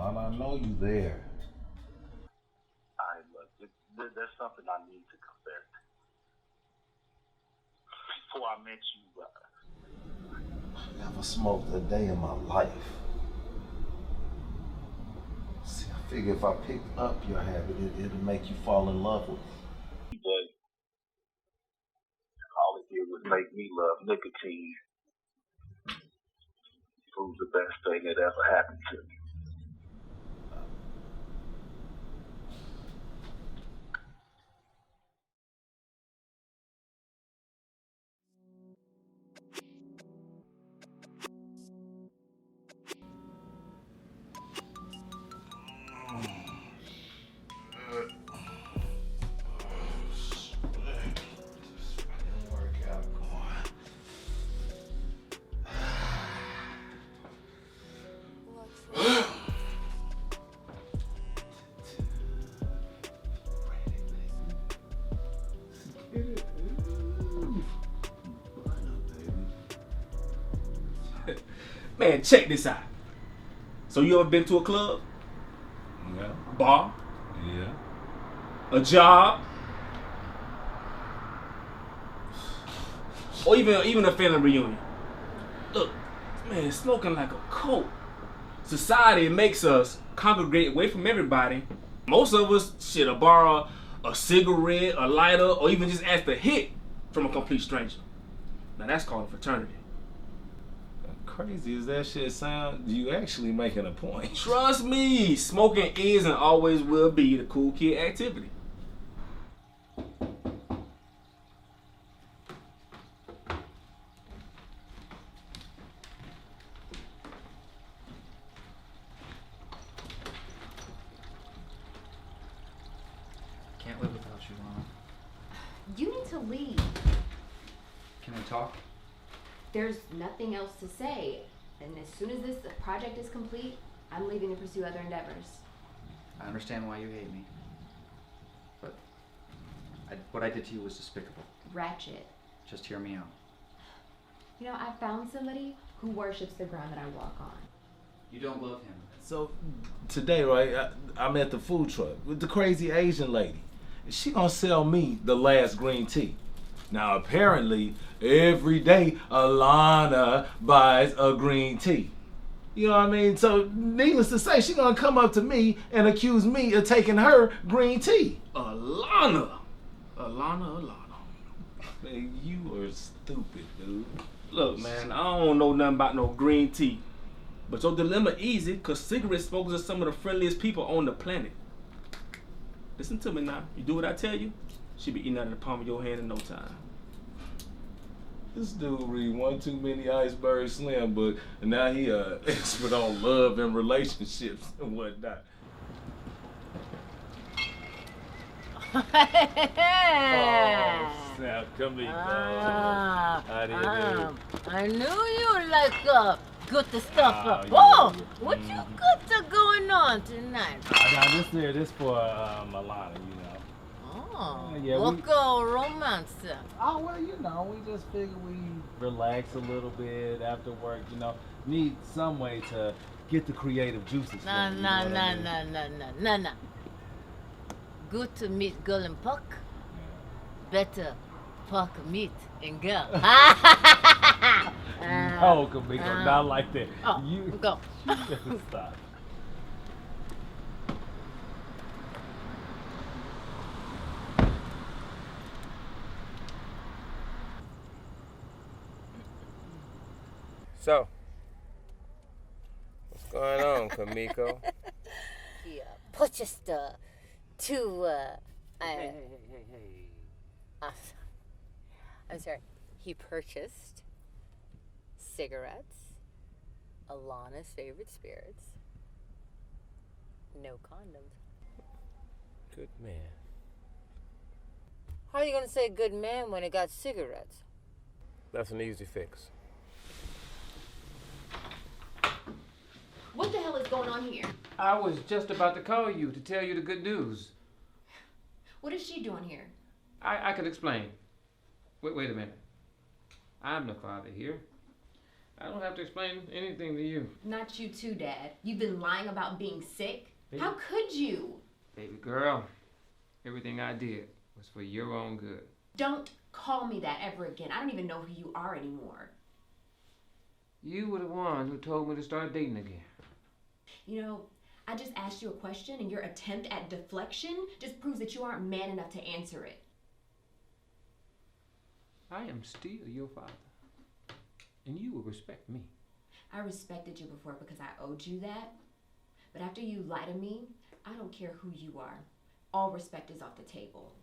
Alana, I know you there. Look, there's something I need to confess. Before I met you, I never smoked a day in my life. See, I figure if I picked up your habit, it'll make you fall in love with me. but all it did was make me love nicotine. It was the best thing that ever happened to me. Man, check this out. So you ever been to a club? Yeah. Bar? Yeah. A job? Or even a family reunion? Look, man, smoking like a cult. Society makes us congregate away from everybody. Most of us should borrow a cigarette, a lighter, or even just ask a hit from a complete stranger. Now that's called a fraternity. Crazy as that shit sound, you actually making a point. Trust me, smoking is and always will be the cool kid activity. Can't live without you, Lana. You need to leave. Can I talk? There's nothing else to say. And as soon as this project is complete, I'm leaving to pursue other endeavors. I understand why you hate me. But what I did to you was despicable. Ratchet. Just hear me out. You know, I found somebody who worships the ground that I walk on. You don't love him. So today, right, I'm at the food truck with the crazy Asian lady. She gonna sell me the last green tea. Now apparently, every day Alana buys a green tea. You know what I mean? So needless to say, she gonna come up to me and accuse me of taking her green tea. Alana. Man, you are stupid, dude. Look, man, I don't know nothing about no green tea. But your dilemma easy, because cigarette smokers are some of the friendliest people on the planet. Listen to me now. You do what I tell you, she be eating out of the palm of your hand in no time. This dude read one too many Iceberg Slim book, and now he expert on love and relationships and whatnot. Oh, snap, come here, How do you do? I knew you like good stuff up. yeah. Oh, what you got going on tonight? Now this for Alana, you know. Oh, Yeah, what go romance? Oh, well, you know, we just figure we relax a little bit after work, you know. Need some way to get the creative juices flowing, you know what I mean? Nah. Good to meet girl and puck. Better puck meet and girl. No, Kamiko, not like that. Oh, You go. stop. So, what's going on, Kamiko? Yeah, purchased two. Hey. I'm sorry. He purchased cigarettes, Alana's favorite spirits, no condoms. Good man. How are you gonna say good man when it got cigarettes? That's an easy fix. What the hell is going on here? I was just about to call you to tell you the good news. What is she doing here? I could explain. Wait a minute. I'm the father here. I don't have to explain anything to you. Not you too, Dad. You've been lying about being sick. Baby. How could you? Baby girl, everything I did was for your own good. Don't call me that ever again. I don't even know who you are anymore. You were the one who told me to start dating again. You know, I just asked you a question, and your attempt at deflection just proves that you aren't man enough to answer it. I am still your father, and you will respect me. I respected you before because I owed you that. But after you lie to me, I don't care who you are. All respect is off the table.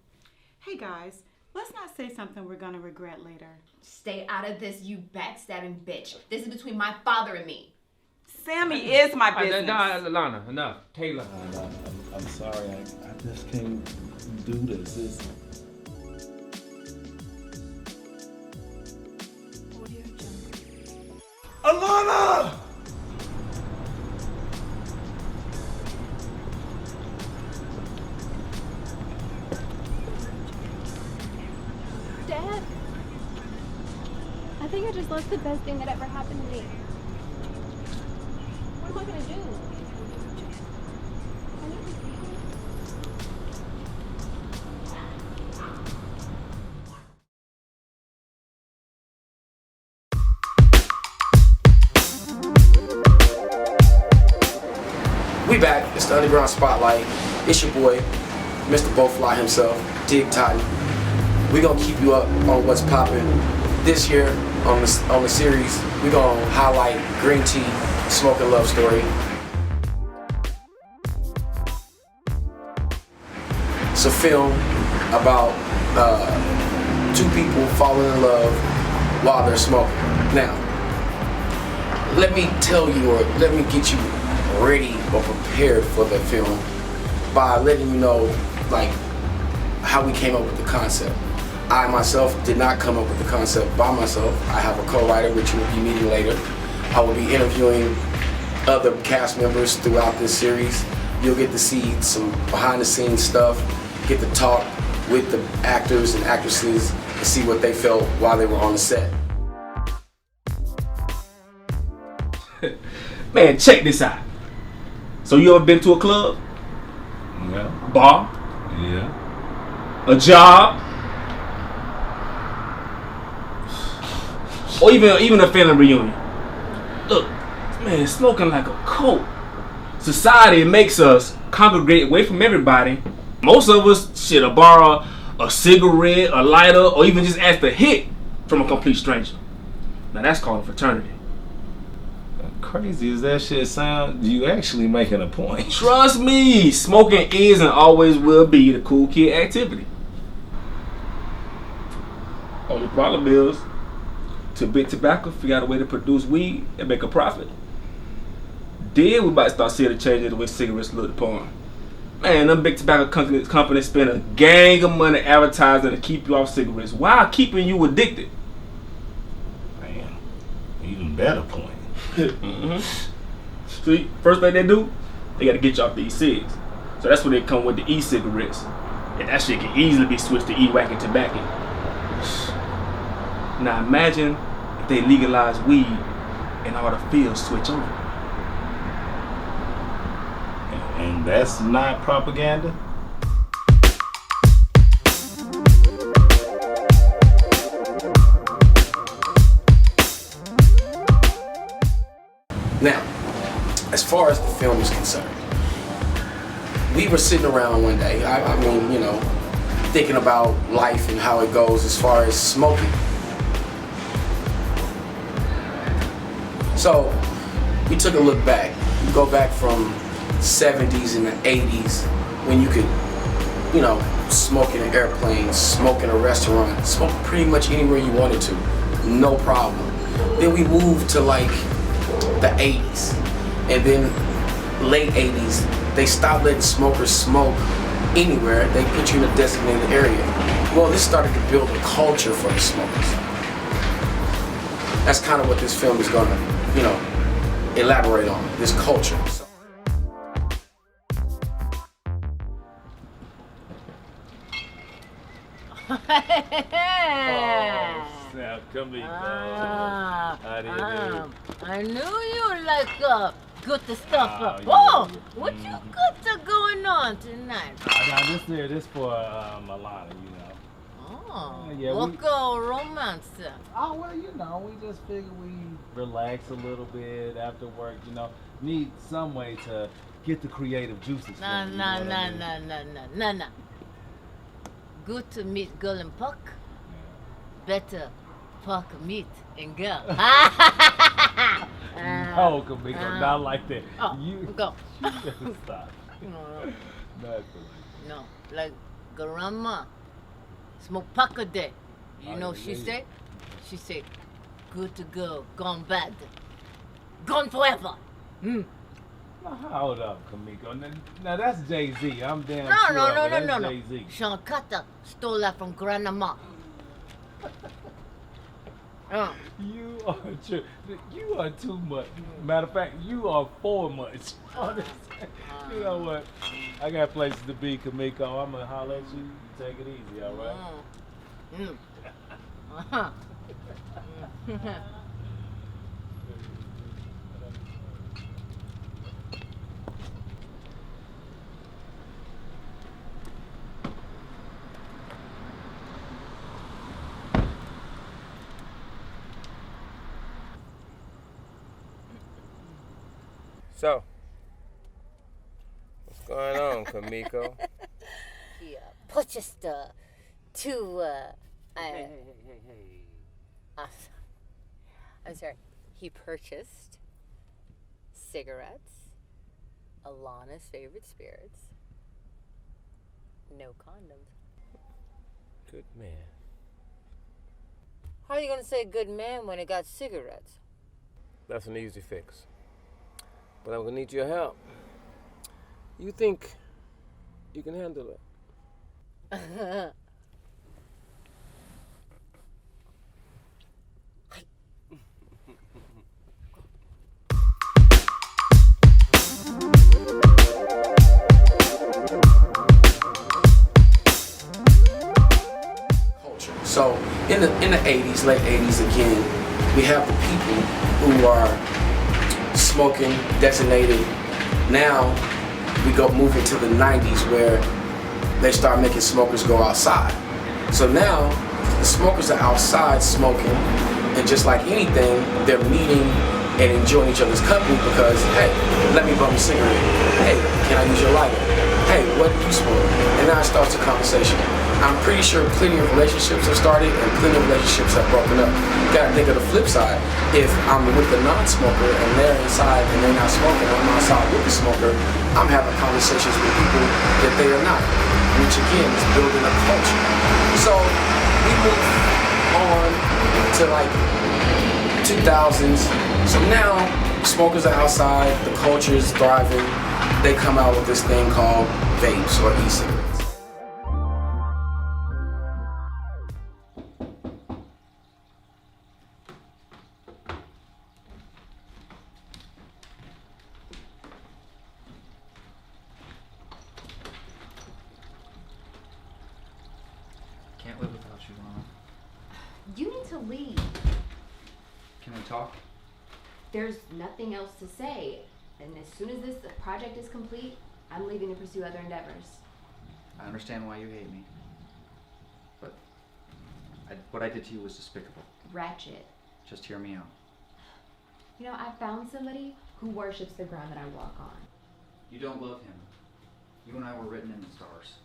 Hey guys, let's not say something we're gonna regret later. Stay out of this, you backstabbing bitch. This is between my father and me. Sammy is my business. Alana, enough. Taylor. I'm sorry. I just can't do this. Alana! Dad, I think I just lost the best thing that ever happened to me. What am I gonna do? We back. It's the Underground Spotlight. It's your boy, Mr. Bowfly himself, Dig Totton. We gonna keep you up on what's popping. This year on the series, we gonna highlight Green Tea, Smoking Love Story. It's a film about two people falling in love while they're smoking. Now, let me tell you, or let me get you ready or prepared for the film by letting you know, like, how we came up with the concept. I myself did not come up with the concept by myself. I have a co-writer, which you will be meeting later. I will be interviewing other cast members throughout this series. You'll get to see some behind the scenes stuff, get to talk with the actors and actresses and see what they felt while they were on the set. Man, check this out. So you ever been to a club? Yeah. Bar? Yeah. A job? Or even a family reunion? Look, man, smoking like a cult. Society makes us congregate away from everybody. Most of us should borrow a cigarette, a lighter, or even just ask to hit from a complete stranger. Now that's called a fraternity. Crazy as that shit sound, you actually making a point. Trust me, smoking is and always will be the cool kid activity. Only problem is, to big tobacco figure out a way to produce weed and make a profit. Then we might start seeing a change in the way cigarettes look upon. Man, them big tobacco companies spend a gang of money advertising to keep you off cigarettes while keeping you addicted. Man, even better point. Mm-hmm. See, first thing they do, they gotta get you off the e-cigs. So that's when they come with the e-cigarettes. And that shit can easily be switched to e-whacking tobacco. Now imagine if they legalize weed and all the fields switch over. And that's not propaganda? Now, as far as the film is concerned, we were sitting around one day, I mean, you know, thinking about life and how it goes as far as smoking. So, we took a look back. We go back from 70s and the 80s when you could, you know, smoke in an airplane, smoke in a restaurant, smoke pretty much anywhere you wanted to, no problem. Then we moved to like the 80s, and then late 80s, they stopped letting smokers smoke anywhere. They put you in a designated area. Well, this started to build a culture for the smokers. That's kind of what this film is gonna, you know, elaborate on, this culture. Snap, come here, I didn't I knew you like good stuff. Oh, yeah. What you got going on tonight? Now this for Alana, you know. Oh, yeah, what go romance? Oh, well, you know, we just figure we relax a little bit after work, you know. Need some way to get the creative juices. Nah. Good to meet girl and puck. Better puck meet and girl. No, Kamiko, not like that. Oh, you go. Stop. No, like grandma. Smoke puck a day. You know she say? She say, good to go, gone bad. Gone forever. Now, hold up, Kamiko. Now that's Jay-Z. I'm damn sure. No. Jay-Z. Sean Carter stole that from grandma. You are too much. Matter of fact, you are for much. You know what? I got places to be, Kamiko. I'm gonna holler at you. Take it easy, all right? So, what's going on, Kamiko? Yeah, purchased two. Hey. I'm sorry. He purchased cigarettes, Alana's favorite spirits, no condoms. Good man. How are you gonna say good man when it got cigarettes? That's an easy fix. But I'm gonna need your help. You think you can handle it? So in the 80s, late 80s again, we have the people who are smoking, designated. Now we go move into the 90s where they start making smokers go outside. So now the smokers are outside smoking, and just like anything, they're meeting and enjoying each other's company because, hey, let me bum a cigarette. Hey, can I use your lighter? Hey, what do you smoke? And now it starts a conversation. I'm pretty sure plenty of relationships have started and plenty of relationships have broken up. You gotta think of the flip side. If I'm with the non-smoker and they're inside and they're not smoking, I'm outside with the smoker, I'm having conversations with people that they are not, which again is building a culture. So we move on to like 2000s. So now smokers are outside, the culture is thriving. They come out with this thing called vapes or e-cigarettes. Can't live without you, Mom. You need to leave. Can we talk? There's nothing else to say. And as soon as this project is complete, I'm leaving to pursue other endeavors. I understand why you hate me. But what I did to you was despicable. Ratchet. Just hear me out. You know, I found somebody who worships the ground that I walk on. You don't love him. You and I were written in the stars.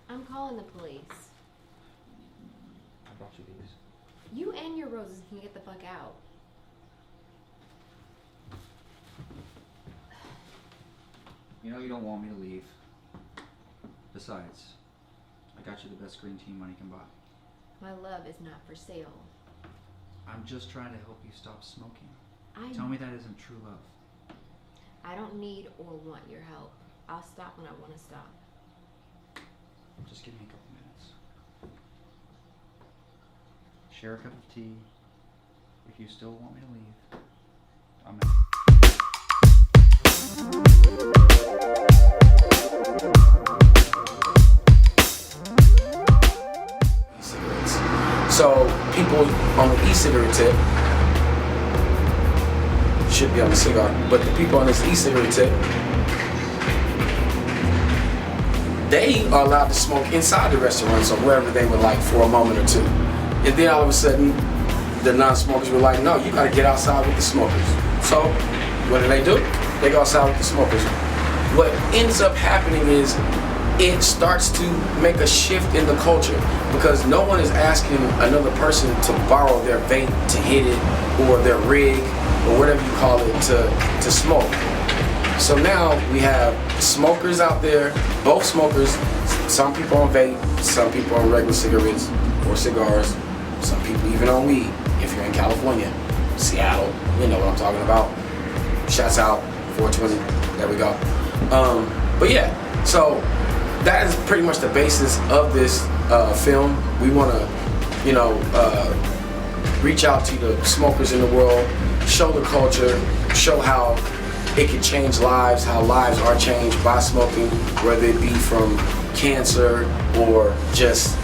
I'm calling the police. I brought you these. You and your roses can get the fuck out. You know you don't want me to leave. Besides, I got you the best green tea money can buy. My love is not for sale. I'm just trying to help you stop smoking. Tell me that isn't true love. I don't need or want your help. I'll stop when I want to stop. Just give me a couple minutes. Share a cup of tea. If you still want me to leave, I'm out. E-cigarettes. So people on the e-cigarette tip should be on the cigar. But the people on this e-cigarette tip, they are allowed to smoke inside the restaurants or wherever they would like for a moment or two. And then all of a sudden, the non-smokers were like, no, you gotta get outside with the smokers. So, what do? They go outside with the smokers. What ends up happening is it starts to make a shift in the culture because no one is asking another person to borrow their vape to hit it or their rig or whatever you call it to smoke. So now we have smokers out there, both smokers, some people on vape, some people on regular cigarettes or cigars, some people even on weed. If you're in California, Seattle, you know what I'm talking about. Shouts out, 420, there we go. But yeah, so that is pretty much the basis of this film. We want to, reach out to the smokers in the world, show the culture, show how it can change lives, how lives are changed by smoking, whether it be from cancer or just,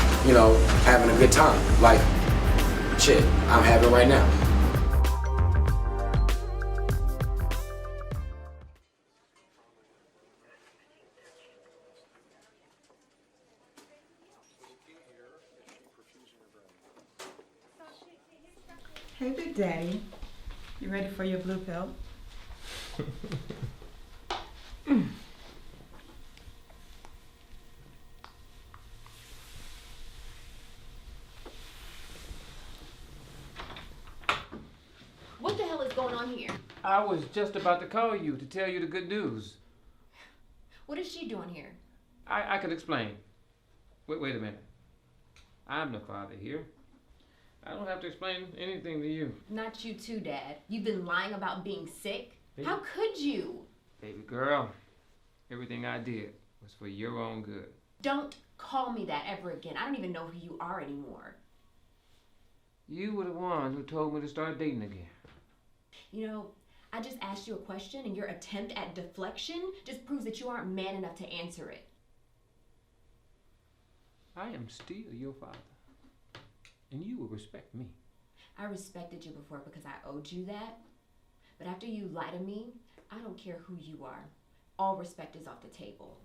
having a good time. Like, shit, I'm having right now. Hey, Big Daddy. You ready for your blue pill? What the hell is going on here? I was just about to call you to tell you the good news. What is she doing here? I could explain. Wait a minute. I'm the father here. I don't have to explain anything to you. Not you too, Dad. You've been lying about being sick. Baby. How could you? Baby girl, everything I did was for your own good. Don't call me that ever again. I don't even know who you are anymore. You were the one who told me to start dating again. I just asked you a question and your attempt at deflection just proves that you aren't man enough to answer it. I am still your father. And you will respect me. I respected you before because I owed you that. But after you lie to me, I don't care who you are. All respect is off the table.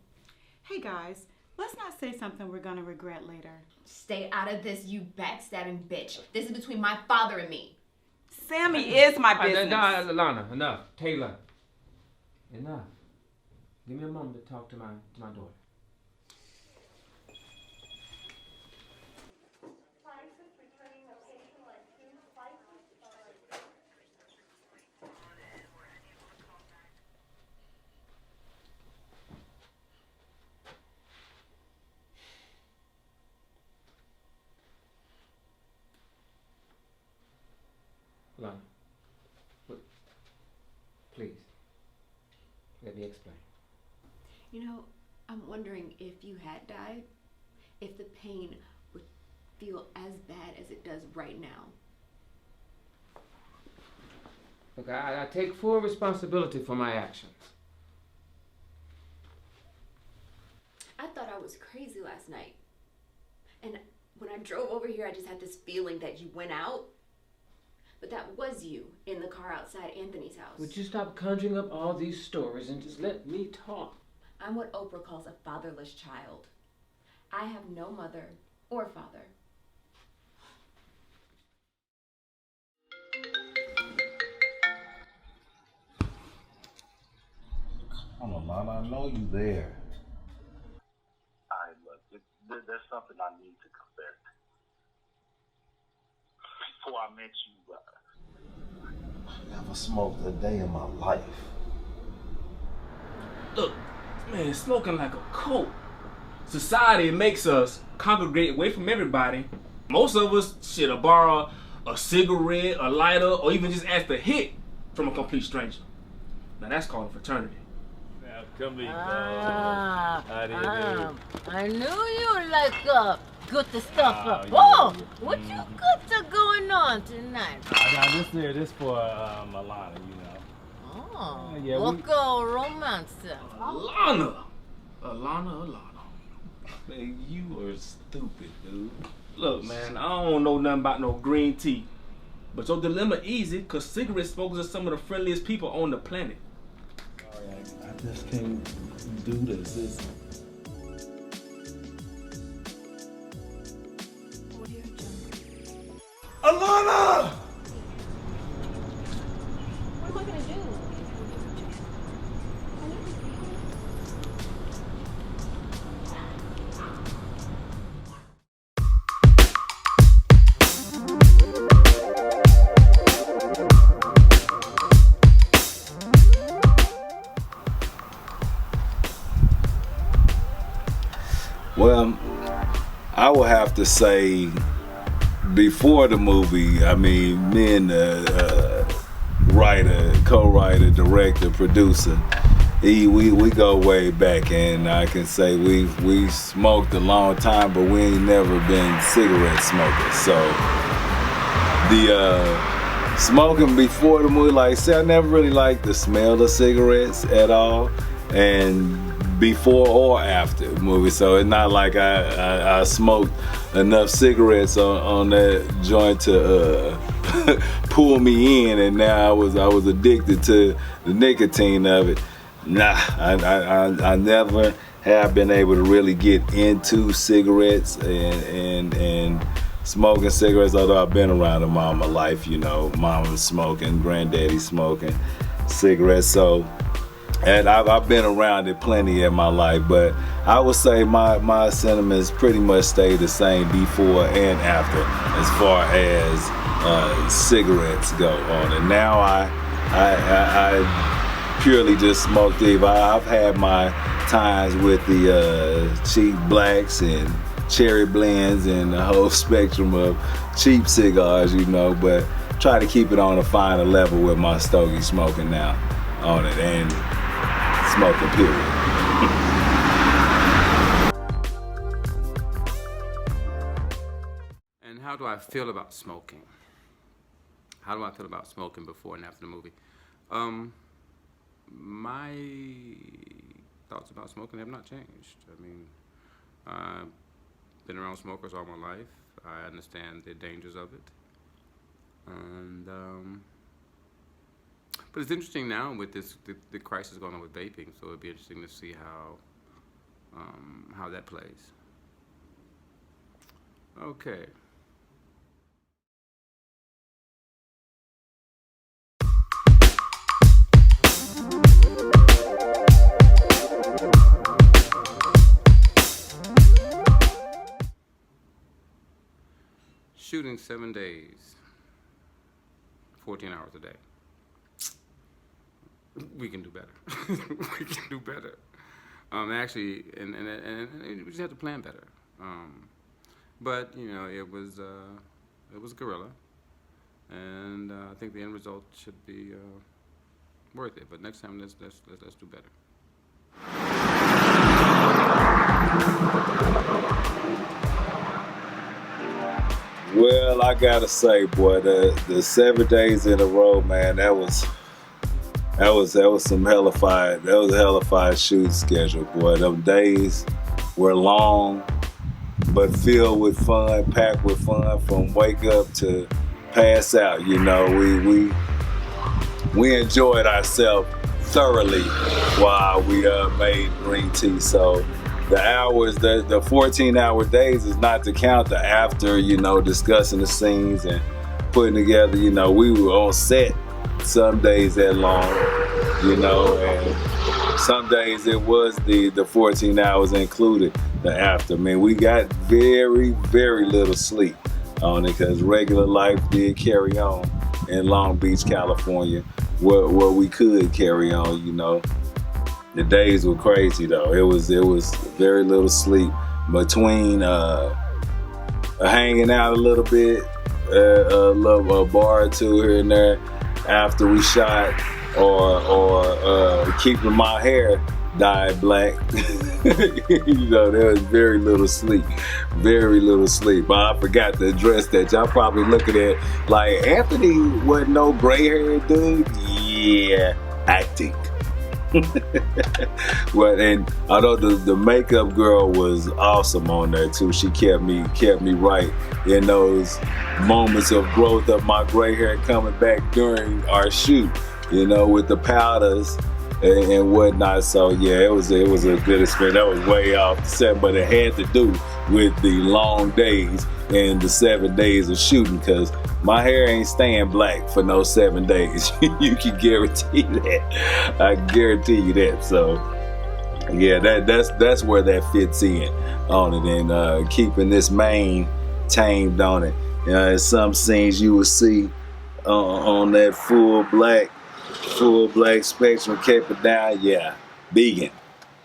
Hey guys, let's not say something we're gonna regret later. Stay out of this, you backstabbing bitch. This is between my father and me. Sammy is my business. Alana, enough. Taylor, enough. Give me a moment to talk to my daughter. Alana, please, let me explain. I'm wondering if you had died, if the pain would feel as bad as it does right now. Look, I take full responsibility for my actions. I thought I was crazy last night. And when I drove over here, I just had this feeling that you went out. But that was you in the car outside Anthony's house. Would you stop conjuring up all these stories and just let me talk? I'm what Oprah calls a fatherless child. I have no mother or father. Come on, Mama, I know you there. There's something I need to confess. Before I met you, I never smoked a day in my life. Look, man, smoking like a cult. Society makes us congregate away from everybody. Most of us will borrow a cigarette, a lighter, or even just ask to hit from a complete stranger. Now that's called a fraternity. Now come in, How do you do? I knew you like good stuff. Yeah. What you got going on tonight? Now this for Alana, Oh, yeah, what go romance? Alana. Man, you are stupid, dude. Look, man, I don't know nothing about no green tea. But your dilemma easy, cause cigarette smokers are some of the friendliest people on the planet. Sorry, I just can't do this. Alana! What am I gonna do? Well, I will have to say, before the movie, I mean, me and the writer, co-writer, director, producer, we go way back, and I can say we smoked a long time, but we ain't never been cigarette smokers. So the smoking before the movie, like I said, I never really liked the smell of cigarettes at all, and before or after the movie, so it's not like I smoked enough cigarettes on that joint to pull me in, and now I was addicted to the nicotine of it. Nah, I never have been able to really get into cigarettes and smoking cigarettes, although I've been around them all my life. You know, mom was smoking, granddaddy smoking cigarettes, so. And I've been around it plenty in my life, but I would say my sentiments pretty much stay the same before and after as far as cigarettes go on. And now I purely just smoke deep. I've had my times with the cheap blacks and cherry blends and the whole spectrum of cheap cigars, you know, but try to keep it on a finer level with my stogie smoking now on it, and smoking, period. And how do I feel about smoking? How do I feel about smoking before and after the movie? My thoughts about smoking have not changed. I mean, I've been around smokers all my life. I understand the dangers of it. And but it's interesting now with this the crisis going on with vaping, so it'd be interesting to see how that plays. Okay. Shooting 7 days, 14 hours a day. We can do better. We can do better. Actually, and we just have to plan better. But you know, it was guerrilla, and I think the end result should be worth it. But next time, let's do better. Well, I gotta say, boy, the 7 days in a row, man, that was some hellified. That was a hellified shoot schedule, boy. Them days were long, but filled with fun, packed with fun from wake up to pass out. You know, we enjoyed ourselves thoroughly while we made green tea. So the hours, the 14-hour days is not to count the after, you know, discussing the scenes and putting together. You know, we were on set some days that long, you know, and some days it was the 14 hours included the after. I mean, we got very, very little sleep on it because regular life did carry on in Long Beach, California, where we could carry on, you know. The days were crazy though. It was very little sleep between hanging out a little bit, a bar or two here and there after we shot, or keeping my hair dyed black. You know, there was very little sleep. But I forgot to address that. Y'all probably looking at like, Anthony wasn't no gray haired dude. Yeah, acting. Well, and although the makeup girl was awesome on there too, she kept me right in those moments of growth of my gray hair coming back during our shoot, you know, with the powders and whatnot. So yeah, it was a good experience. That was way off the set, but it had to do with the long days and the 7 days of shooting, because my hair ain't staying black for no 7 days. You can guarantee that. I guarantee you that. So yeah, that's where that fits in on it, and keeping this mane tamed on it. Some scenes you will see on that full black spectrum, kept it down. Yeah, vegan,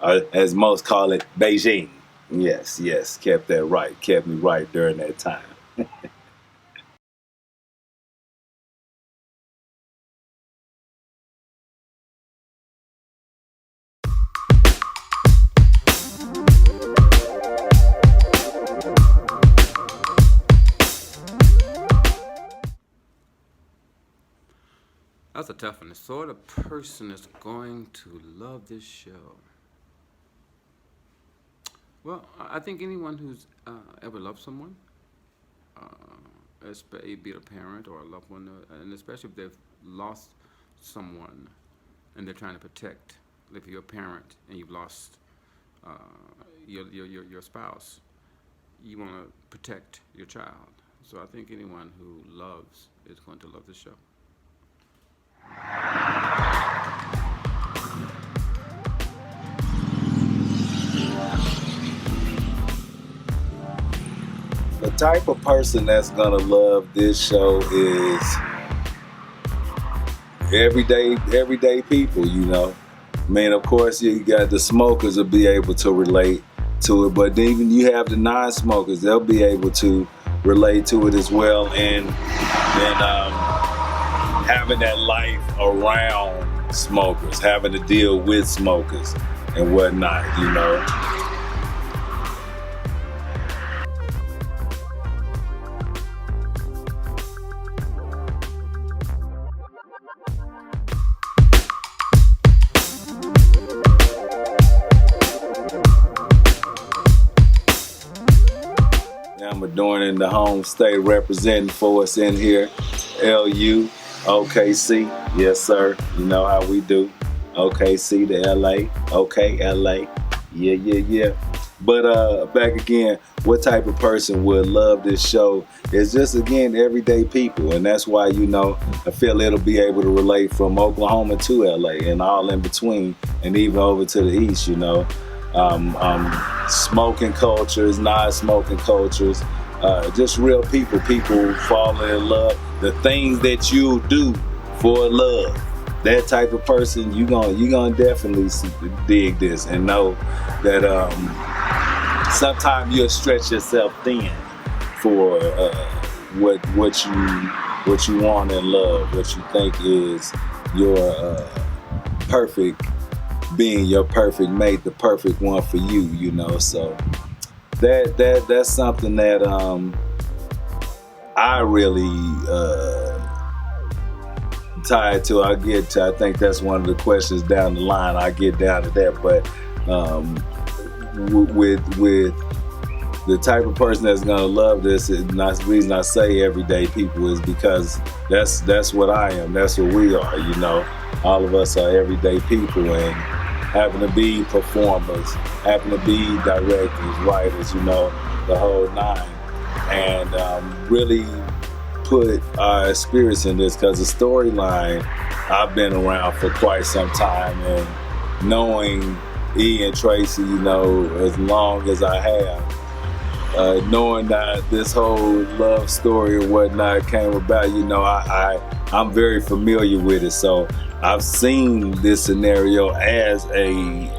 as most call it, Beijing. Yes, kept that right, kept me right during that time. That's a tough one. The sort of person that's going to love this show. Well, I think anyone who's ever loved someone, be it a parent or a loved one, and especially if they've lost someone and they're trying to protect, if you're a parent and you've lost your spouse, you want to protect your child. So I think anyone who loves is going to love this show. The type of person that's gonna love this show is everyday people, you know. I mean, of course, you got the smokers will be able to relate to it, but even you have the non-smokers, they'll be able to relate to it as well, and having that life around smokers, having to deal with smokers and whatnot, you know. I'm adorning the home state, representing for us in here, LU, OKC, yes sir, you know how we do, OKC to LA, okay, LA, yeah. But back again, what type of person would love this show is just, again, everyday people, and that's why, you know, I feel it'll be able to relate from Oklahoma to LA and all in between, and even over to the east, you know. Smoking cultures, non-smoking cultures, just real people falling in love, the things that you do for love. That type of person, you gonna definitely dig this and know that sometimes you'll stretch yourself thin for what you want and love, what you think is your perfect being, your perfect mate, the perfect one for you, you know. So that's something that I really tied to. I think that's one of the questions down the line. I get down to that, but with the type of person that's gonna love this, and the reason I say everyday people is because that's what I am. That's what we are, you know. All of us are everyday people, and happen to be performers, happen to be directors, writers, you know, the whole nine. And really put our spirits in this, because the storyline, I've been around for quite some time, and knowing E and Tracie, you know, as long as I have, knowing that this whole love story and whatnot came about, you know, I'm very familiar with it. So I've seen this scenario as a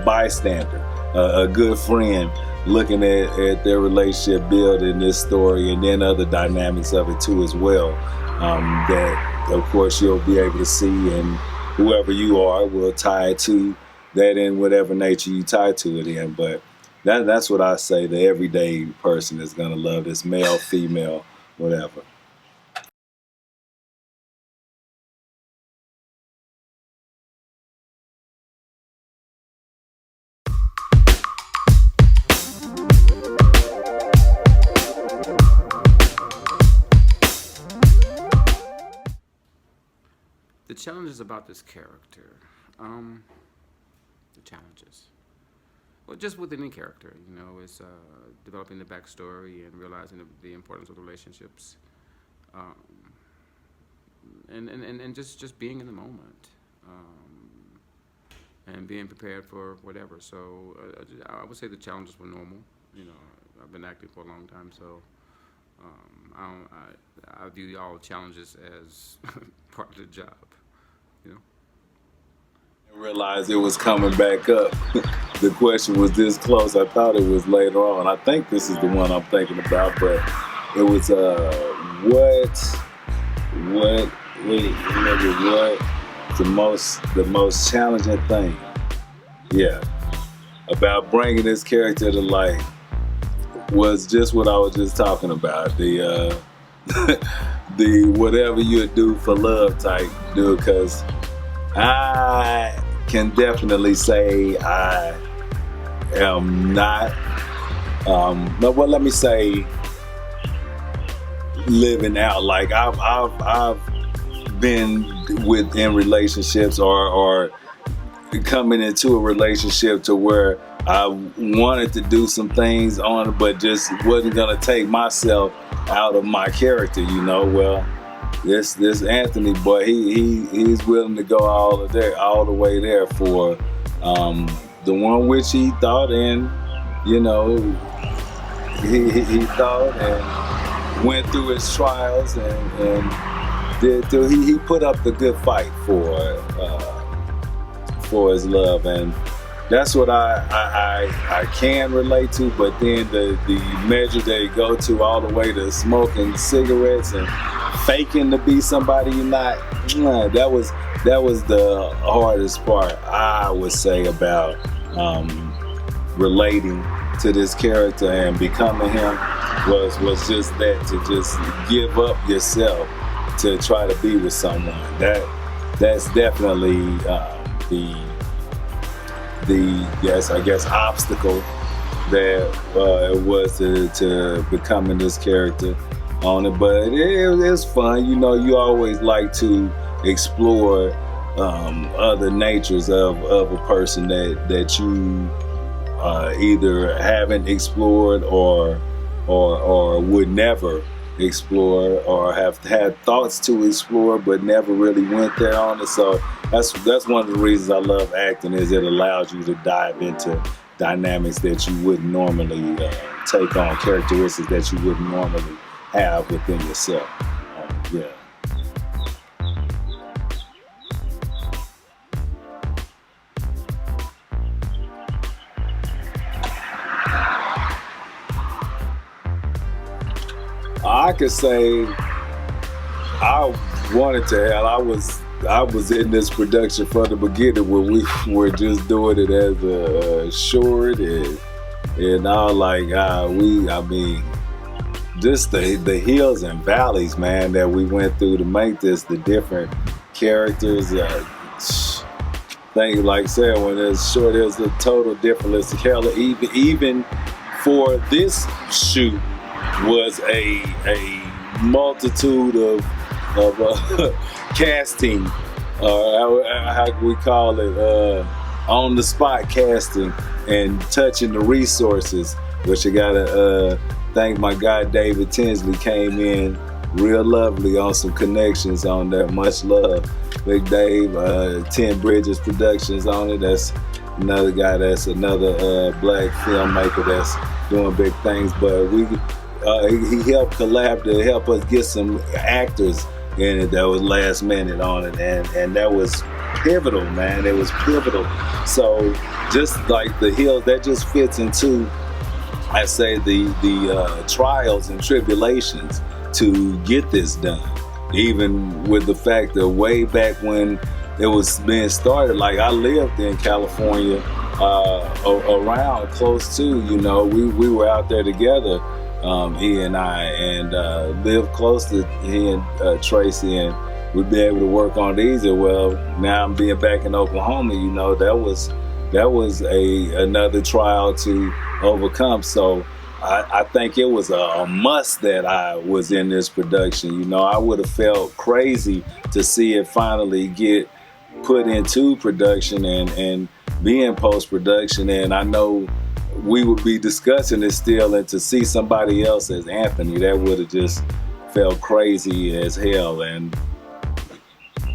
bystander, a good friend, looking at their relationship building this story, and then other dynamics of it too as well, that of course you'll be able to see, and whoever you are will tie to that in whatever nature you tie to it in. But that's what I say, the everyday person is going to love this, male, female, whatever. The challenges about this character, the challenges. Well, just with any character, it's developing the backstory and realizing the importance of the relationships, and just being in the moment, and being prepared for whatever. So I would say the challenges were normal. I've been acting for a long time, so I view all challenges as part of the job. I realized it was coming back up. The question was this close. I thought it was later on. I think this is the one I'm thinking about, but it was what the most challenging thing, about bringing this character to life was just what I was just talking about. The whatever you do for love type dude, because I can definitely say I am not, let me say living out. Like I've been in relationships or coming into a relationship to where I wanted to do some things on it, but just wasn't gonna take myself out of my character, Well, this Anthony boy, he's willing to go all the way there for the one which he thought, and he thought and went through his trials and did through. He put up the good fight for his love, and that's what I can relate to. But then the measure they go to all the way to smoking cigarettes and faking to be somebody you're not, that was the hardest part, I would say, about relating to this character and becoming him was just that, to just give up yourself to try to be with someone. That's definitely the obstacle that it was to becoming this character on it. But it's fun. You always like to explore other natures of a person that you either haven't explored or would never explore, or have had thoughts to explore but never really went there on it. So that's one of the reasons I love acting, is it allows you to dive into dynamics that you wouldn't normally take on, characteristics that you wouldn't normally have within yourself. I could say I wanted to have. I was in this production from the beginning when we were just doing it as a short, and all just the hills and valleys, man, that we went through to make this, the different characters. Like I said, when it's short, there's a total difference. Hell, even for this shoot was a multitude of casting, how can we call it, on the spot casting and touching the resources, which I gotta thank my guy David Tinsley, came in real lovely on some connections on that. Much love, Big Dave. 10 Bridges Productions on it. That's another guy, that's another black filmmaker that's doing big things. But he helped collab to help us get some actors in it that was last minute on it, and that was pivotal, man. It was pivotal. So just like the hills, that just fits into, I say, the trials and tribulations to get this done. Even with the fact that way back when it was being started, like I lived in California, around close to, we were out there together, he and I, and lived close to he and Tracie, and we'd be able to work on these. Well, now I'm being back in Oklahoma, that was another trial to overcome. So I think it was a must that I was in this production. You know, I would have felt crazy to see it finally get put into production and be in post-production. And I know we would be discussing it still, and to see somebody else as Anthony, that would have just felt crazy as hell. And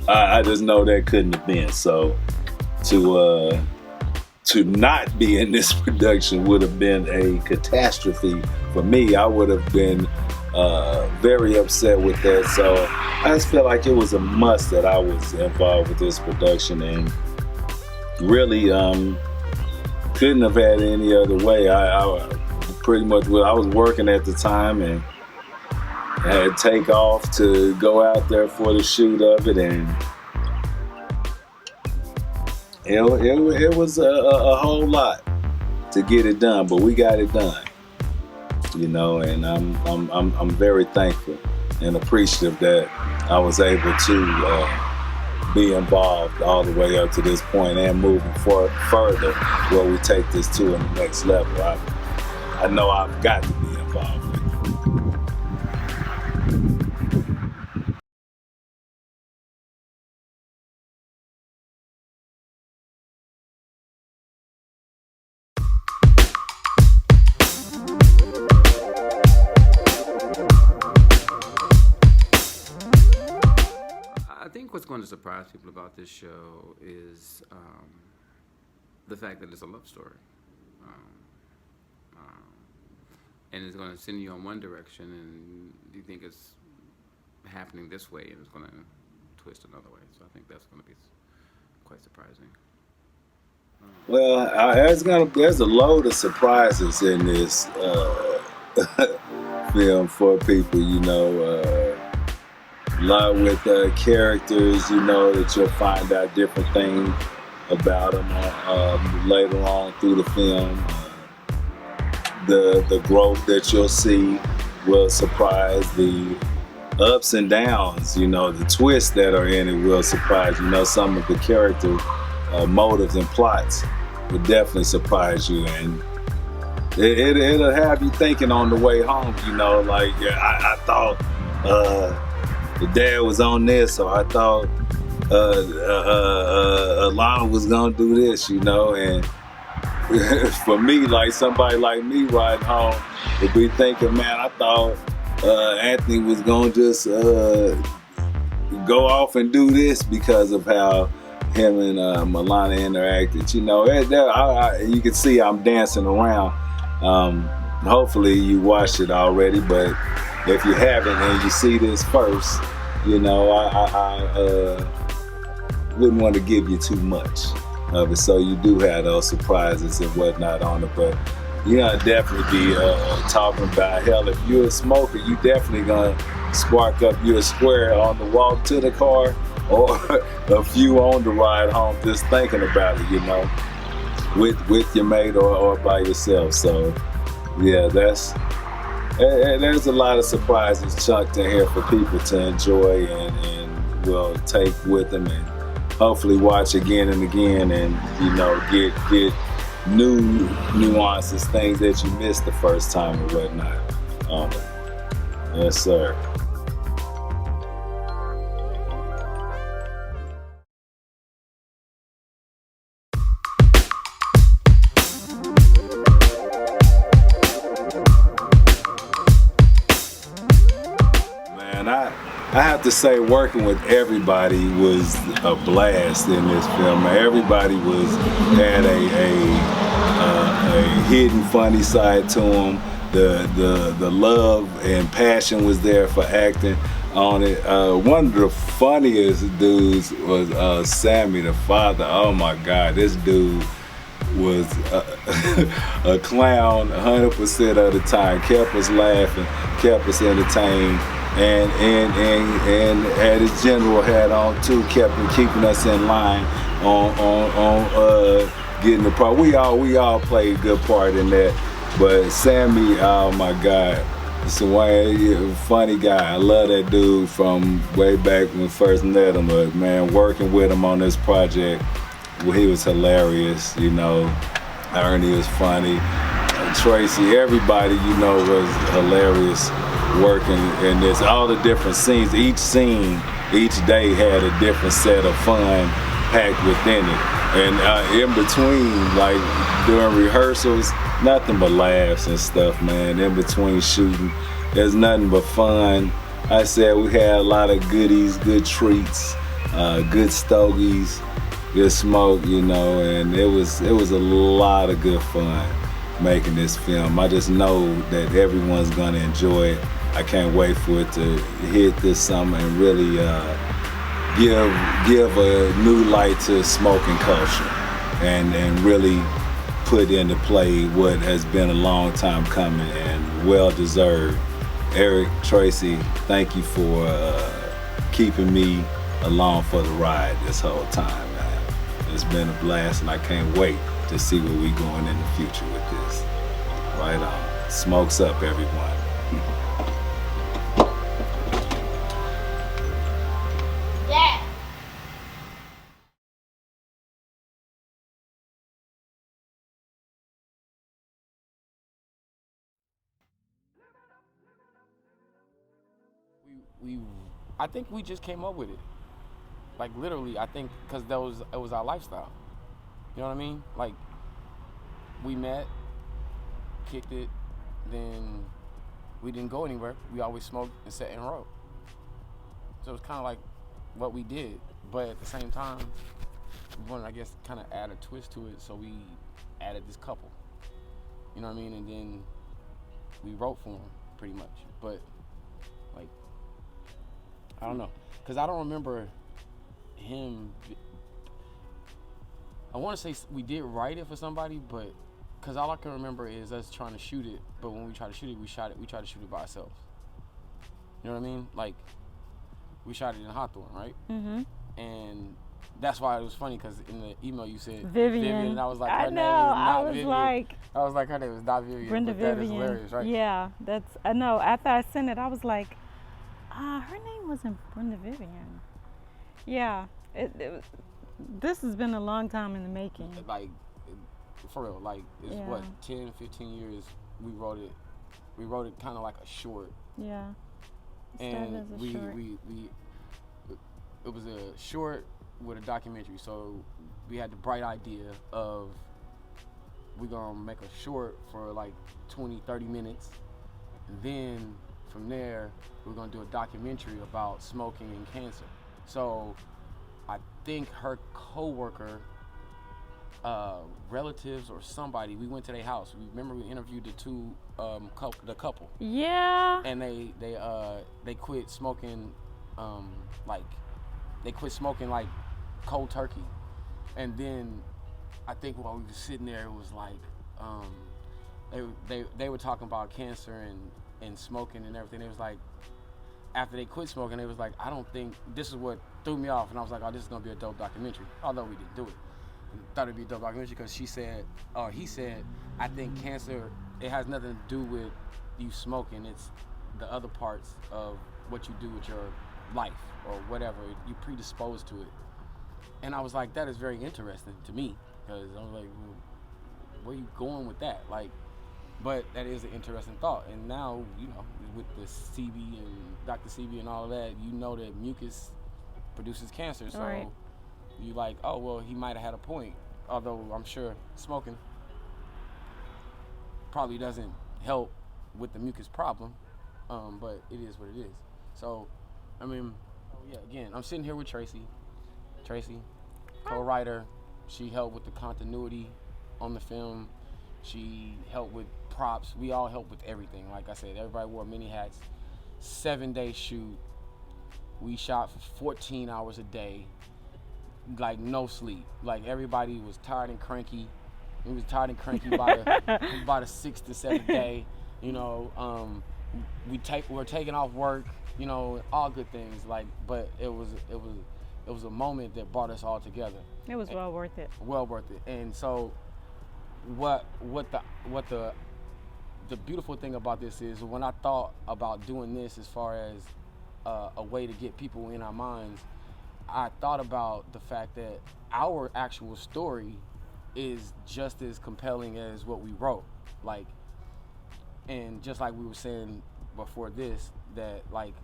I just know that couldn't have been. So to not be in this production would have been a catastrophe for me. I would have been very upset with that. So I just felt like it was a must that I was involved with this production, and really couldn't have had it any other way. I pretty much, I was working at the time and had to take off to go out there for the shoot of it, and it was a whole lot to get it done, but we got it done, you know. And I'm very thankful and appreciative that I was able to be involved all the way up to this point and moving further where we take this to the next level. I know I've got to be involved with it. I think what's going to surprise people about this show is the fact that it's a love story. And it's going to send you on one direction, and you think it's happening this way, and it's going to twist another way. So I think that's going to be quite surprising. Well, there's a load of surprises in this film for people, you know. A lot with characters, you know, that you'll find out different things about them later on through the film. The growth that you'll see will surprise. The ups and downs, you know, the twists that are in it will surprise you. You know, some of the character motives and plots will definitely surprise you, and it'll have you thinking on the way home, you know, like, I thought the dad was on this, so I thought Alana was gonna do this, you know. And for me, like somebody like me riding home would be thinking, man, I thought Anthony was gonna just go off and do this because of how him and Alana interacted, you know. You can see I'm dancing around. Hopefully you watched it already, but if you haven't and you see this first, you know, I wouldn't want to give you too much of it, so you do have those surprises and whatnot on it. But you're gonna definitely be talking about, hell, if you're a smoker, you definitely gonna spark up your square on the walk to the car, or a few on the ride home just thinking about it, you know, with your mate or by yourself. So yeah, there's a lot of surprises chunked in here for people to enjoy and will take with them, and hopefully watch again and again, and, you know, get new nuances, things that you missed the first time and whatnot. Yes, sir. I have to say, working with everybody was a blast in this film. Everybody had a hidden funny side to them. The love and passion was there for acting on it. One of the funniest dudes was Sammy, the father. Oh my God, this dude was a clown 100% of the time. Kept us laughing, kept us entertained. And had his general hat on too, keeping us in line on getting the part. We all played a good part in that. But Sammy, oh my God, it's a funny guy. I love that dude from way back when we first met him. But man, working with him on this project, well, he was hilarious. You know, Ernie was funny. Tracie, everybody, was hilarious working in this. All the different scenes, each scene, each day had a different set of fun packed within it. And in between, like during rehearsals, nothing but laughs and stuff, man. In between shooting, there's nothing but fun. I said we had a lot of goodies, good treats, good stogies, good smoke, and it was a lot of good fun making this film. I just know that everyone's gonna enjoy it. I can't wait for it to hit this summer and really give a new light to smoking culture and really put into play what has been a long time coming and well deserved. Eric, Tracie, thank you for keeping me along for the ride this whole time, man. It's been a blast and I can't wait to see where we going in the future with this. Right on. Smokes up, everyone. I think we just came up with it. Like literally, I think because it was our lifestyle. You know what I mean? Like we met, kicked it, then we didn't go anywhere. We always smoked and sat and wrote. So it was kind of like what we did, but at the same time, we wanted, I guess, kind of add a twist to it. So we added this couple. You know what I mean? And then we wrote for him pretty much, but like. I don't know, because I don't remember him. I want to say we did write it for somebody, but because all I can remember is us trying to shoot it. But when we tried to shoot it, we tried to shoot it by ourselves. You know what I mean? Like we shot it in Hawthorne, right? Mm-hmm. And that's why it was funny because in the email you said Vivian, and I was like, her name is not Vivian. I was like, her name is not Vivian. Brenda Vivian. That is hilarious, right? Yeah, I know. After I sent it, I was like. Her name wasn't Brenda Vivian. Yeah, this has been a long time in the making. Like, for real, like, it's what, 10, 15 years we wrote it. We wrote it kind of like a short. Yeah. And it was a short with a documentary. So we had the bright idea of we're going to make a short for like 20, 30 minutes. And then from there, we're gonna do a documentary about smoking and cancer. So I think her co-worker, relatives or somebody, we went to their house. Remember we interviewed the couple. Yeah. And they quit smoking, they quit smoking like cold turkey. And then I think while we were sitting there, it was like, they were talking about cancer and smoking and everything. It was like, after they quit smoking, it was like, I don't think, this is what threw me off. And I was like, oh, this is gonna be a dope documentary. Although we didn't do it. I thought it'd be a dope documentary because he said, I think cancer, it has nothing to do with you smoking. It's the other parts of what you do with your life or whatever. You predisposed to it. And I was like, that is very interesting to me. Because I was like, well, where are you going with that? Like, but that is an interesting thought. And now, with the CB and Dr. CB and all of that, that mucus produces cancer. So right. You like, oh, well, he might have had a point. Although I'm sure smoking probably doesn't help with the mucus problem. But it is what it is. So, I mean, again, I'm sitting here with Tracie, co-writer. She helped with the continuity on the film. She helped with props. We all helped with everything. Like I said, everybody wore mini hats. 7-day shoot. We shot for 14 hours a day. Like no sleep. Like everybody was tired and cranky. We was tired and cranky by the 6th to 7th day. We're taking off work. All good things. Like, but it was a moment that brought us all together. It was well worth it. Well worth it. And so, what the beautiful thing about this is, when I thought about doing this as far as a way to get people in our minds, I thought about the fact that our actual story is just as compelling as what we wrote. Like, And just like we were saying before this, that like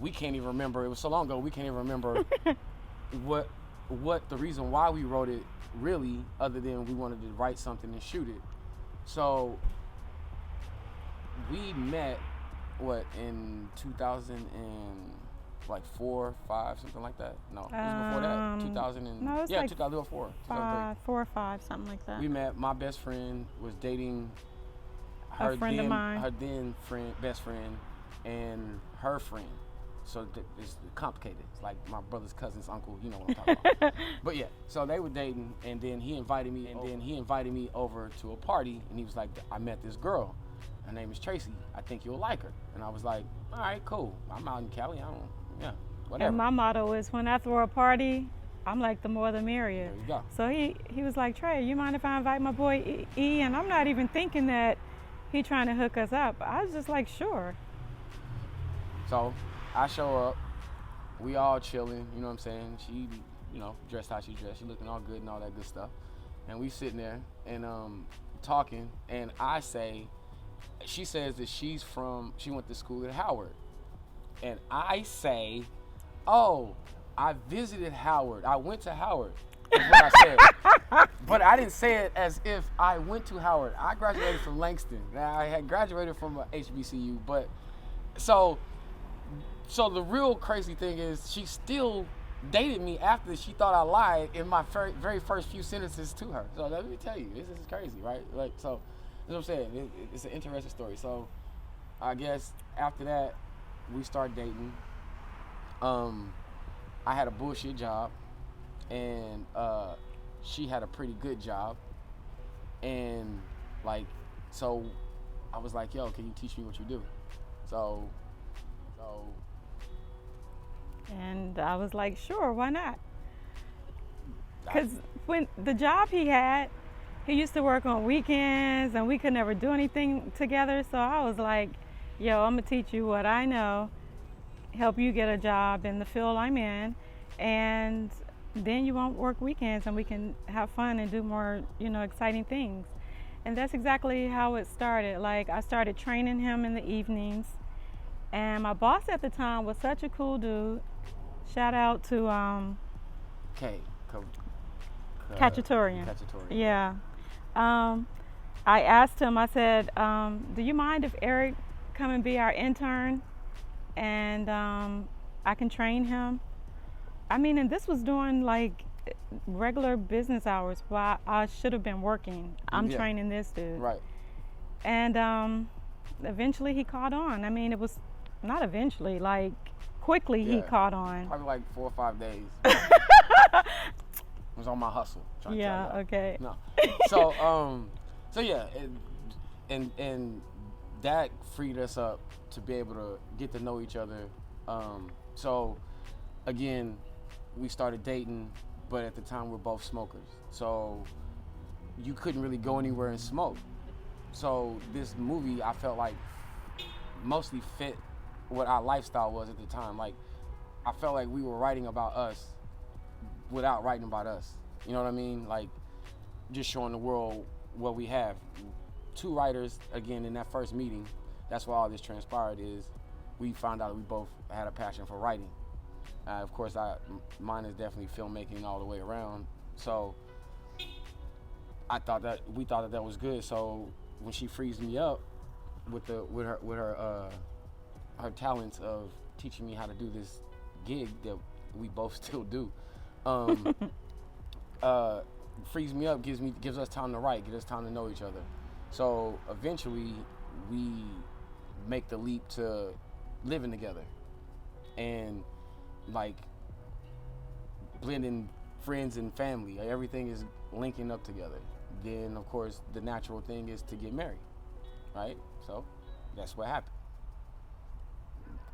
we can't even remember. It was so long ago. We can't even remember what the reason why we wrote it really, other than we wanted to write something and shoot it. So we met in 2004, 5, something like that. No, it was before that. 2000 and no, it was yeah, like 2004, 2003. 4 or 5, something like that. We met. My best friend was dating a friend of mine. Her then best friend, and her friend. So it's complicated. It's like my brother's cousin's uncle. You know what I'm talking about. But yeah, so they were dating, and then he invited me, over to a party, and he was like, I met this girl. Her name is Tracie. I think you'll like her. And I was like, all right, cool. I'm out in Cali. Whatever. And my motto is, when I throw a party, I'm like, the more the merrier. There you go. So he was like, Trey, you mind if I invite my boy E? And I'm not even thinking that he trying to hook us up. I was just like, sure. So I show up. We all chilling. You know what I'm saying? She, dressed how she dressed. She looking all good and all that good stuff. And we sitting there and talking. And she says that she went to school at Howard. And I say, oh, I visited Howard. I went to Howard, is what I said. But I didn't say it as if I went to Howard. I graduated from Langston. I had graduated from HBCU. But so the real crazy thing is she still dated me after she thought I lied in my very first few sentences to her. So let me tell you, this is crazy, right? Like, so that's what I'm saying. It's an interesting story. So I guess after that, we started dating. I had a bullshit job, and she had a pretty good job. And like, so I was like, yo, can you teach me what you do? So. And I was like, sure, why not? Because when the job he had, he used to work on weekends, and we could never do anything together. So I was like, yo, I'm gonna teach you what I know, help you get a job in the field I'm in, and then you won't work weekends, and we can have fun and do more, exciting things. And that's exactly how it started. Like, I started training him in the evenings, and my boss at the time was such a cool dude. Shout out to Cacciatorian. Yeah. I asked him, I said, do you mind if Eric come and be our intern, and I can train him? I mean, and this was during like regular business hours, while I should have been working. I'm training this dude. Right. And eventually he caught on. I mean, it was not eventually, like quickly he caught on. Probably like 4 or 5 days. It was on my hustle. Yeah, okay. No. So yeah, and that freed us up to be able to get to know each other. So again, we started dating, but at the time we're both smokers. So you couldn't really go anywhere and smoke. So this movie, I felt like mostly fit what our lifestyle was at the time. Like, I felt like we were writing about us without writing about us. You know what I mean? Like, just showing the world what we have. 2 writers, again, in that first meeting, that's why all this transpired, is we found out we both had a passion for writing. Of course, mine is definitely filmmaking all the way around. So we thought that was good. So when she frees me up with her talents of teaching me how to do this gig that we both still do, frees me up, gives us time to write, gives us time to know each other. So eventually we make the leap to living together and like blending friends and family. Everything is linking up together. Then of course the natural thing is to get married, right? So that's what happened.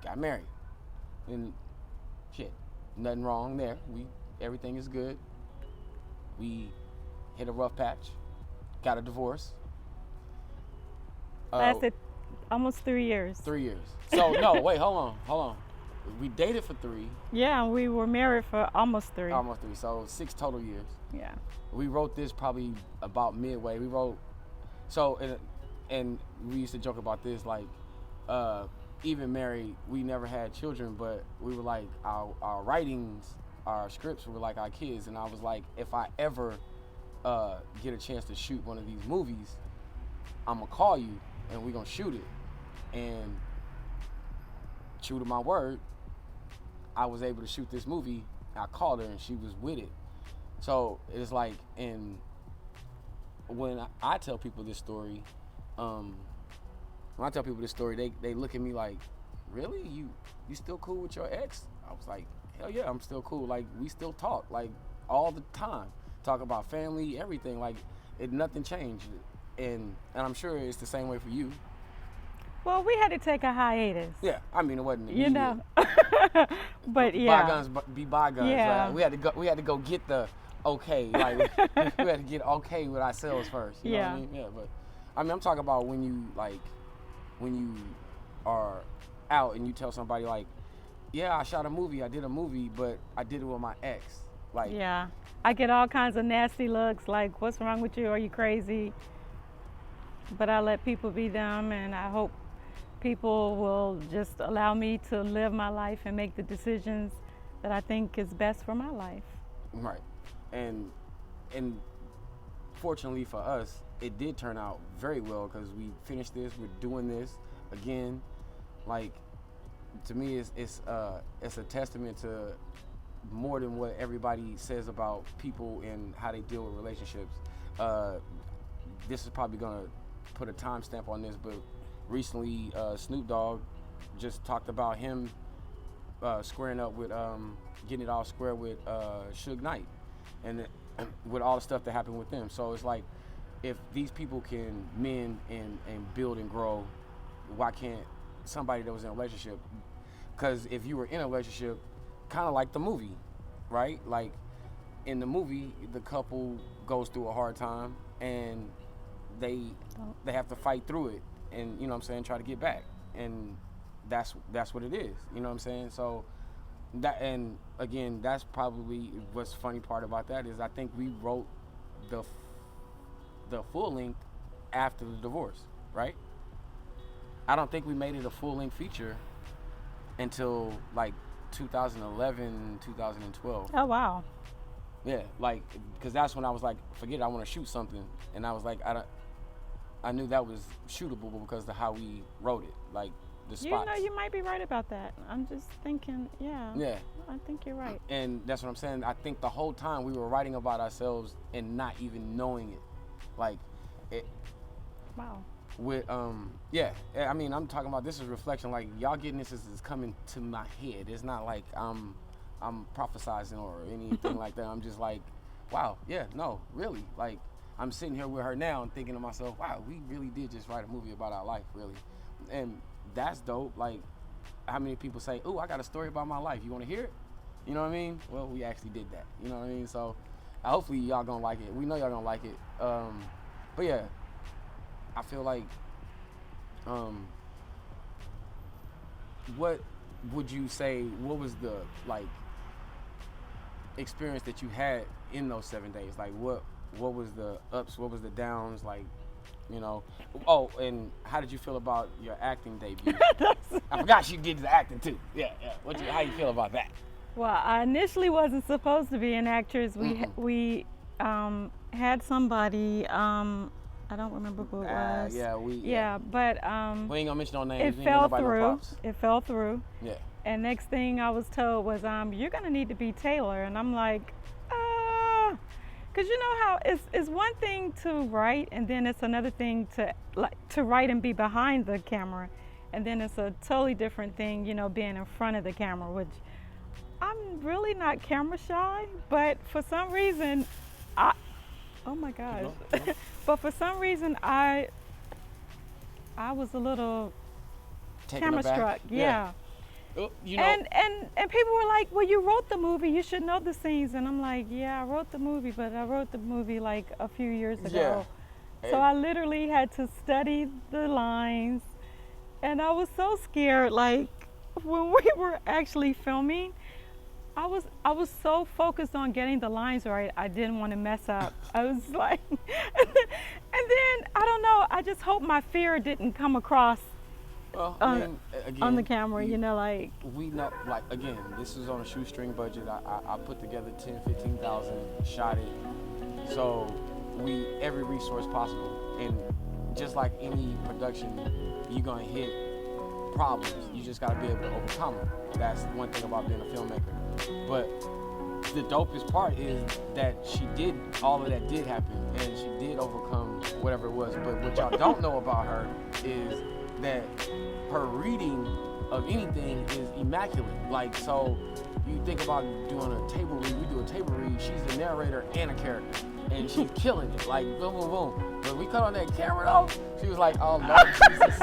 Got married. And shit, nothing wrong there. Everything is good. We hit a rough patch, got a divorce. Lasted almost 3 years. 3 years. So no, wait, hold on. We dated for 3. Yeah, we were married for almost 3. Almost 3, so 6 total years. Yeah. We wrote this probably about midway. We wrote, so and we used to joke about this, like, even married, we never had children, but we were like, our writings, our scripts were like our kids. And I was like, if I ever get a chance to shoot one of these movies, I'm gonna call you and we're gonna shoot it. And true to my word, I was able to shoot this movie. I called her and she was with it. So it's like, and when I tell people this story, they look at me like, really? You still cool with your ex? I was like, hell yeah, I'm still cool. Like, we still talk, like, all the time. Talk about family, everything. Like, nothing changed. And I'm sure it's the same way for you. Well, we had to take a hiatus. Yeah, I mean, it wasn't immediate. You know. But yeah. Bygones be bygones. Yeah. We had to go get the okay. Like, we had to get okay with ourselves first. You know what I mean? Yeah, but I mean, I'm talking about when you are out and you tell somebody like, yeah, I shot a movie, I did a movie, but I did it with my ex. Like, yeah, I get all kinds of nasty looks like, what's wrong with you? Are you crazy? But I let people be them, and I hope people will just allow me to live my life and make the decisions that I think is best for my life. Right. And fortunately for us, it did turn out very well because we finished this, we're doing this again. Like, to me, it's a testament to more than what everybody says about people and how they deal with relationships. This is probably gonna put a timestamp on this, but recently Snoop Dogg just talked about him squaring up with, getting it all square with Suge Knight, and with all the stuff that happened with them. So it's like, if these people can mend and build and grow, why can't somebody that was in a relationship? Because if you were in a relationship, kind of like the movie, right? Like, in the movie, the couple goes through a hard time and they have to fight through it, and, you know what I'm saying, try to get back. And that's what it is, you know what I'm saying? So that, and again, that's probably what's funny part about that is I think we wrote the full length after the divorce, right? I don't think we made it a full length feature until like 2011, 2012. Oh, wow. Yeah, like, because that's when I was like, forget it, I want to shoot something. And I was like, I knew that was shootable because of how we wrote it, like the spots. You know, you might be right about that. I'm just thinking, yeah. Yeah. I think you're right. And that's what I'm saying. I think the whole time we were writing about ourselves and not even knowing it. Like, it. Wow. With, yeah, I mean, I'm talking about, this is reflection. Like, y'all getting this is coming to my head. It's not like I'm prophesizing or anything like that. I'm just like, wow, yeah, no, really. Like, I'm sitting here with her now and thinking to myself, wow, we really did just write a movie about our life, really. And that's dope. Like, how many people say, oh, I got a story about my life. You want to hear it? You know what I mean? Well, we actually did that. You know what I mean? So, hopefully y'all gonna like it. We know y'all gonna like it. But yeah, I feel like, what would you say, what was the, like, experience that you had in those 7 days? Like, what was the ups, what was the downs, like, you know? Oh, and how did you feel about your acting debut? I forgot you did the acting too. Yeah. How you feel about that? Well, I initially wasn't supposed to be an actress. We had somebody, I don't remember who it was. But we ain't gonna mention no names. It fell through. It fell through. Yeah. And next thing I was told was, you're gonna need to be Taylor, and I'm like, because you know how it's one thing to write, and then it's another thing to write and be behind the camera, and then it's a totally different thing, you know, being in front of the camera, which I'm really not camera shy, but for some reason, oh my gosh. But for some reason, I was a little camera struck. Yeah. Oh, you know. And people were like, well, you wrote the movie, you should know the scenes. And I'm like, yeah, I wrote the movie, but I wrote the movie like a few years ago. Yeah. So I literally had to study the lines. And I was so scared, like, when we were actually filming, I was so focused on getting the lines right, I didn't want to mess up. I was like, and then I don't know. I just hope my fear didn't come across on the camera. Like we not like again. This is on a shoestring budget. I put together 10,000-15,000, shot it. So every resource possible, and just like any production, you're gonna hit problems. You just gotta be able to overcome them. That's one thing about being a filmmaker. But the dopest part is that all of that did happen, and she did overcome whatever it was. But what y'all don't know about her is that her reading of anything is immaculate. Like, so you think about doing a table read, we do a table read, she's the narrator and a character, and she's killing it, like boom, boom, boom. But we cut on that camera though, she was like, oh Lord Jesus,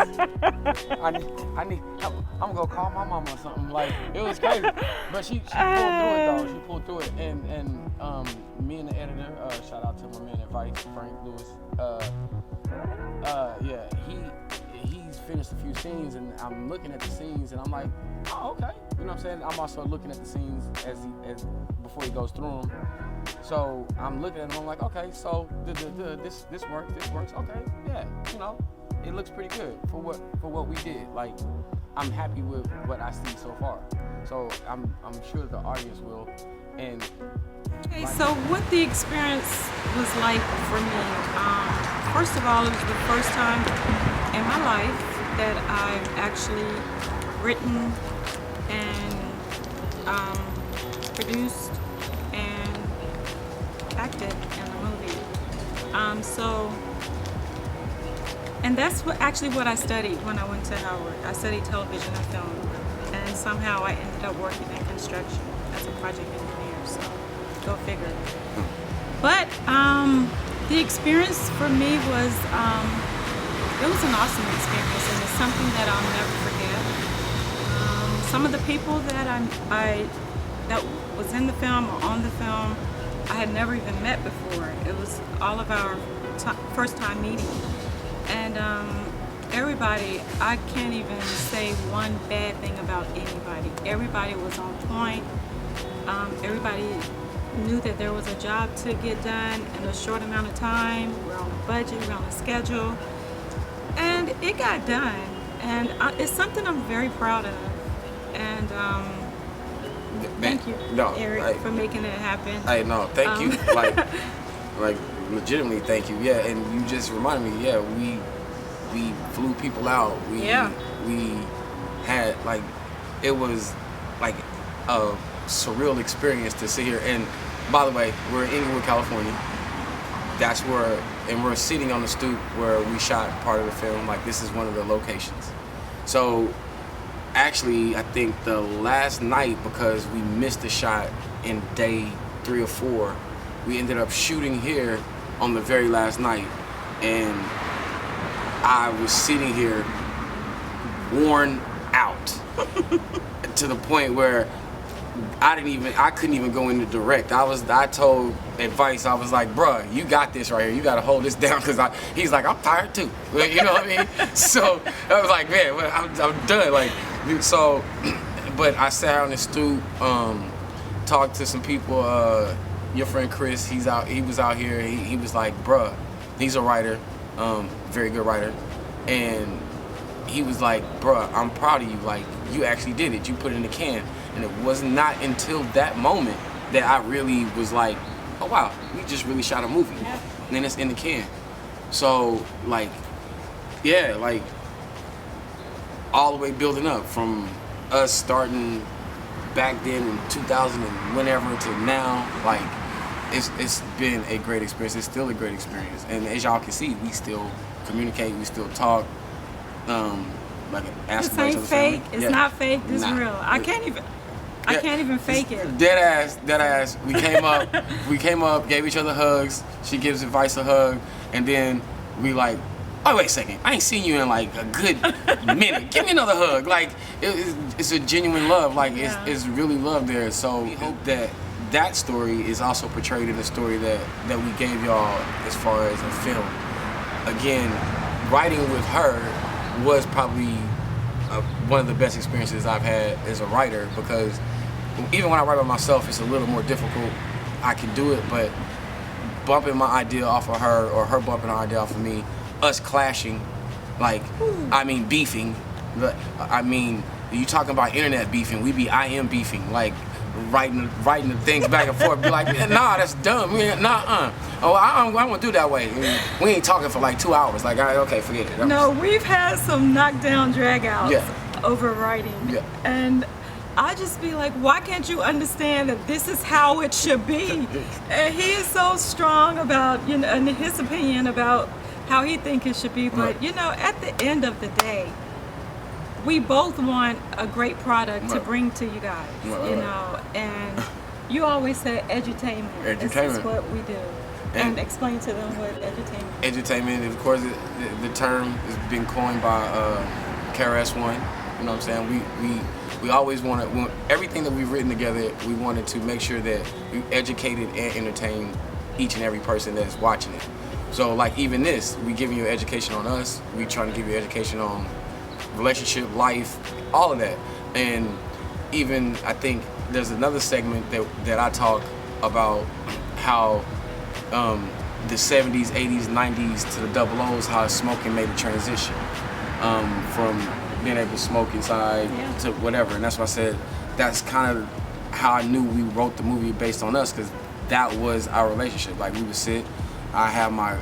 I'm gonna call my mama or something. Like, it was crazy. But she pulled through it though, she pulled through it. And me and the editor, shout out to my man at Vice, Frank Lewis, he's finished a few scenes, and I'm looking at the scenes, and I'm like, oh, okay. You know what I'm saying? I'm also looking at the scenes as before he goes through them. So I'm looking at them, I'm like, okay, so this works, okay, yeah, it looks pretty good for what we did. Like, I'm happy with what I see so far. So I'm sure the audience will. And okay, so what the experience was like for me, first of all, it was the first time in my life that I've actually written and produced and acted in a movie. And that's what I studied when I went to Howard. I studied television and film, and somehow I ended up working in construction as a project engineer, so go figure. But the experience for me was, it was an awesome experience, and it's something that I'll never forget. Some of the people that that was in the film or on the film, I had never even met before. It was all of our first time meeting. And everybody, I can't even say one bad thing about anybody. Everybody was on point. Everybody knew that there was a job to get done in a short amount of time. We're on a budget, we're on a schedule. And it got done. And it's something I'm very proud of. And thank you, Eric, for making it happen. Hey, no, thank you. Like legitimately, thank you. Yeah, and you just reminded me. Yeah, we flew people out. We had it was like a surreal experience to sit here. And by the way, we're in Inglewood, California. That's where, and we're sitting on the stoop where we shot part of the film. Like, this is one of the locations. So actually, I think the last night, because we missed the shot in day 3 or 4, we ended up shooting here on the very last night. And I was sitting here worn out to the point where I couldn't even go into direct. I told Advice, I was like, bruh, you got this right here. You got to hold this down, because he's like, I'm tired too. You know what I mean? So I was like, man, I'm done. Like, so, but I sat on the stoop, talked to some people. Your friend Chris, he was out here. He was like, bruh, he's a writer, very good writer, and he was like, bruh, I'm proud of you. Like, you actually did it. You put it in the can. And it was not until that moment that I really was like, oh wow, we just really shot a movie. Yeah. And then it's in the can. So, like, yeah, like, all the way building up from us starting back then in 2000 and whenever to now, like, it's been a great experience. It's still a great experience. And as y'all can see, we still communicate, we still talk. Like, ask this ain't fake. It's not fake. This is real. I can't even fake it. Dead ass. We came up, gave each other hugs. She gives Advice a hug, and then we like, oh wait a second, I ain't seen you in like a good minute. Give me another hug. Like, it's a genuine love. Like, it's really love there. So we hope that story is also portrayed in the story that we gave y'all as far as a film. Again, writing with her was probably one of the best experiences I've had as a writer, because even when I write by myself, it's a little more difficult. I can do it, but bumping my idea off of her or her bumping her idea off of me, us clashing, like, I mean beefing, but I mean, you talking about internet beefing, we be IM beefing, like writing the things back and forth, be like, nah, that's dumb, oh, I won't do that way. We ain't talking for like 2 hours, like, okay, forget it. No, we've had some knockdown drag-outs over writing, and I just be like, why can't you understand that this is how it should be? And he is so strong about, you know, in his opinion about how he think it should be. But you know, at the end of the day, we both want a great product to bring to you guys. You know, and you always say edutainment. Edutainment. This is what we do. And explain to them what edutainment is. Edutainment, of course, the term has been coined by KRS-One. You know what I'm saying? We always wanted, everything that we've written together, we wanted to make sure that we educated and entertained each and every person that's watching it. So like even this, we giving you education on us, we trying to give you education on relationship, life, all of that. And even, I think there's another segment that I talk about how the 70s, 80s, 90s to the double O's, how smoking made a transition from being able to smoke inside to whatever. And that's why I said that's kind of how I knew we wrote the movie based on us, because that was our relationship. Like we would sit, I have my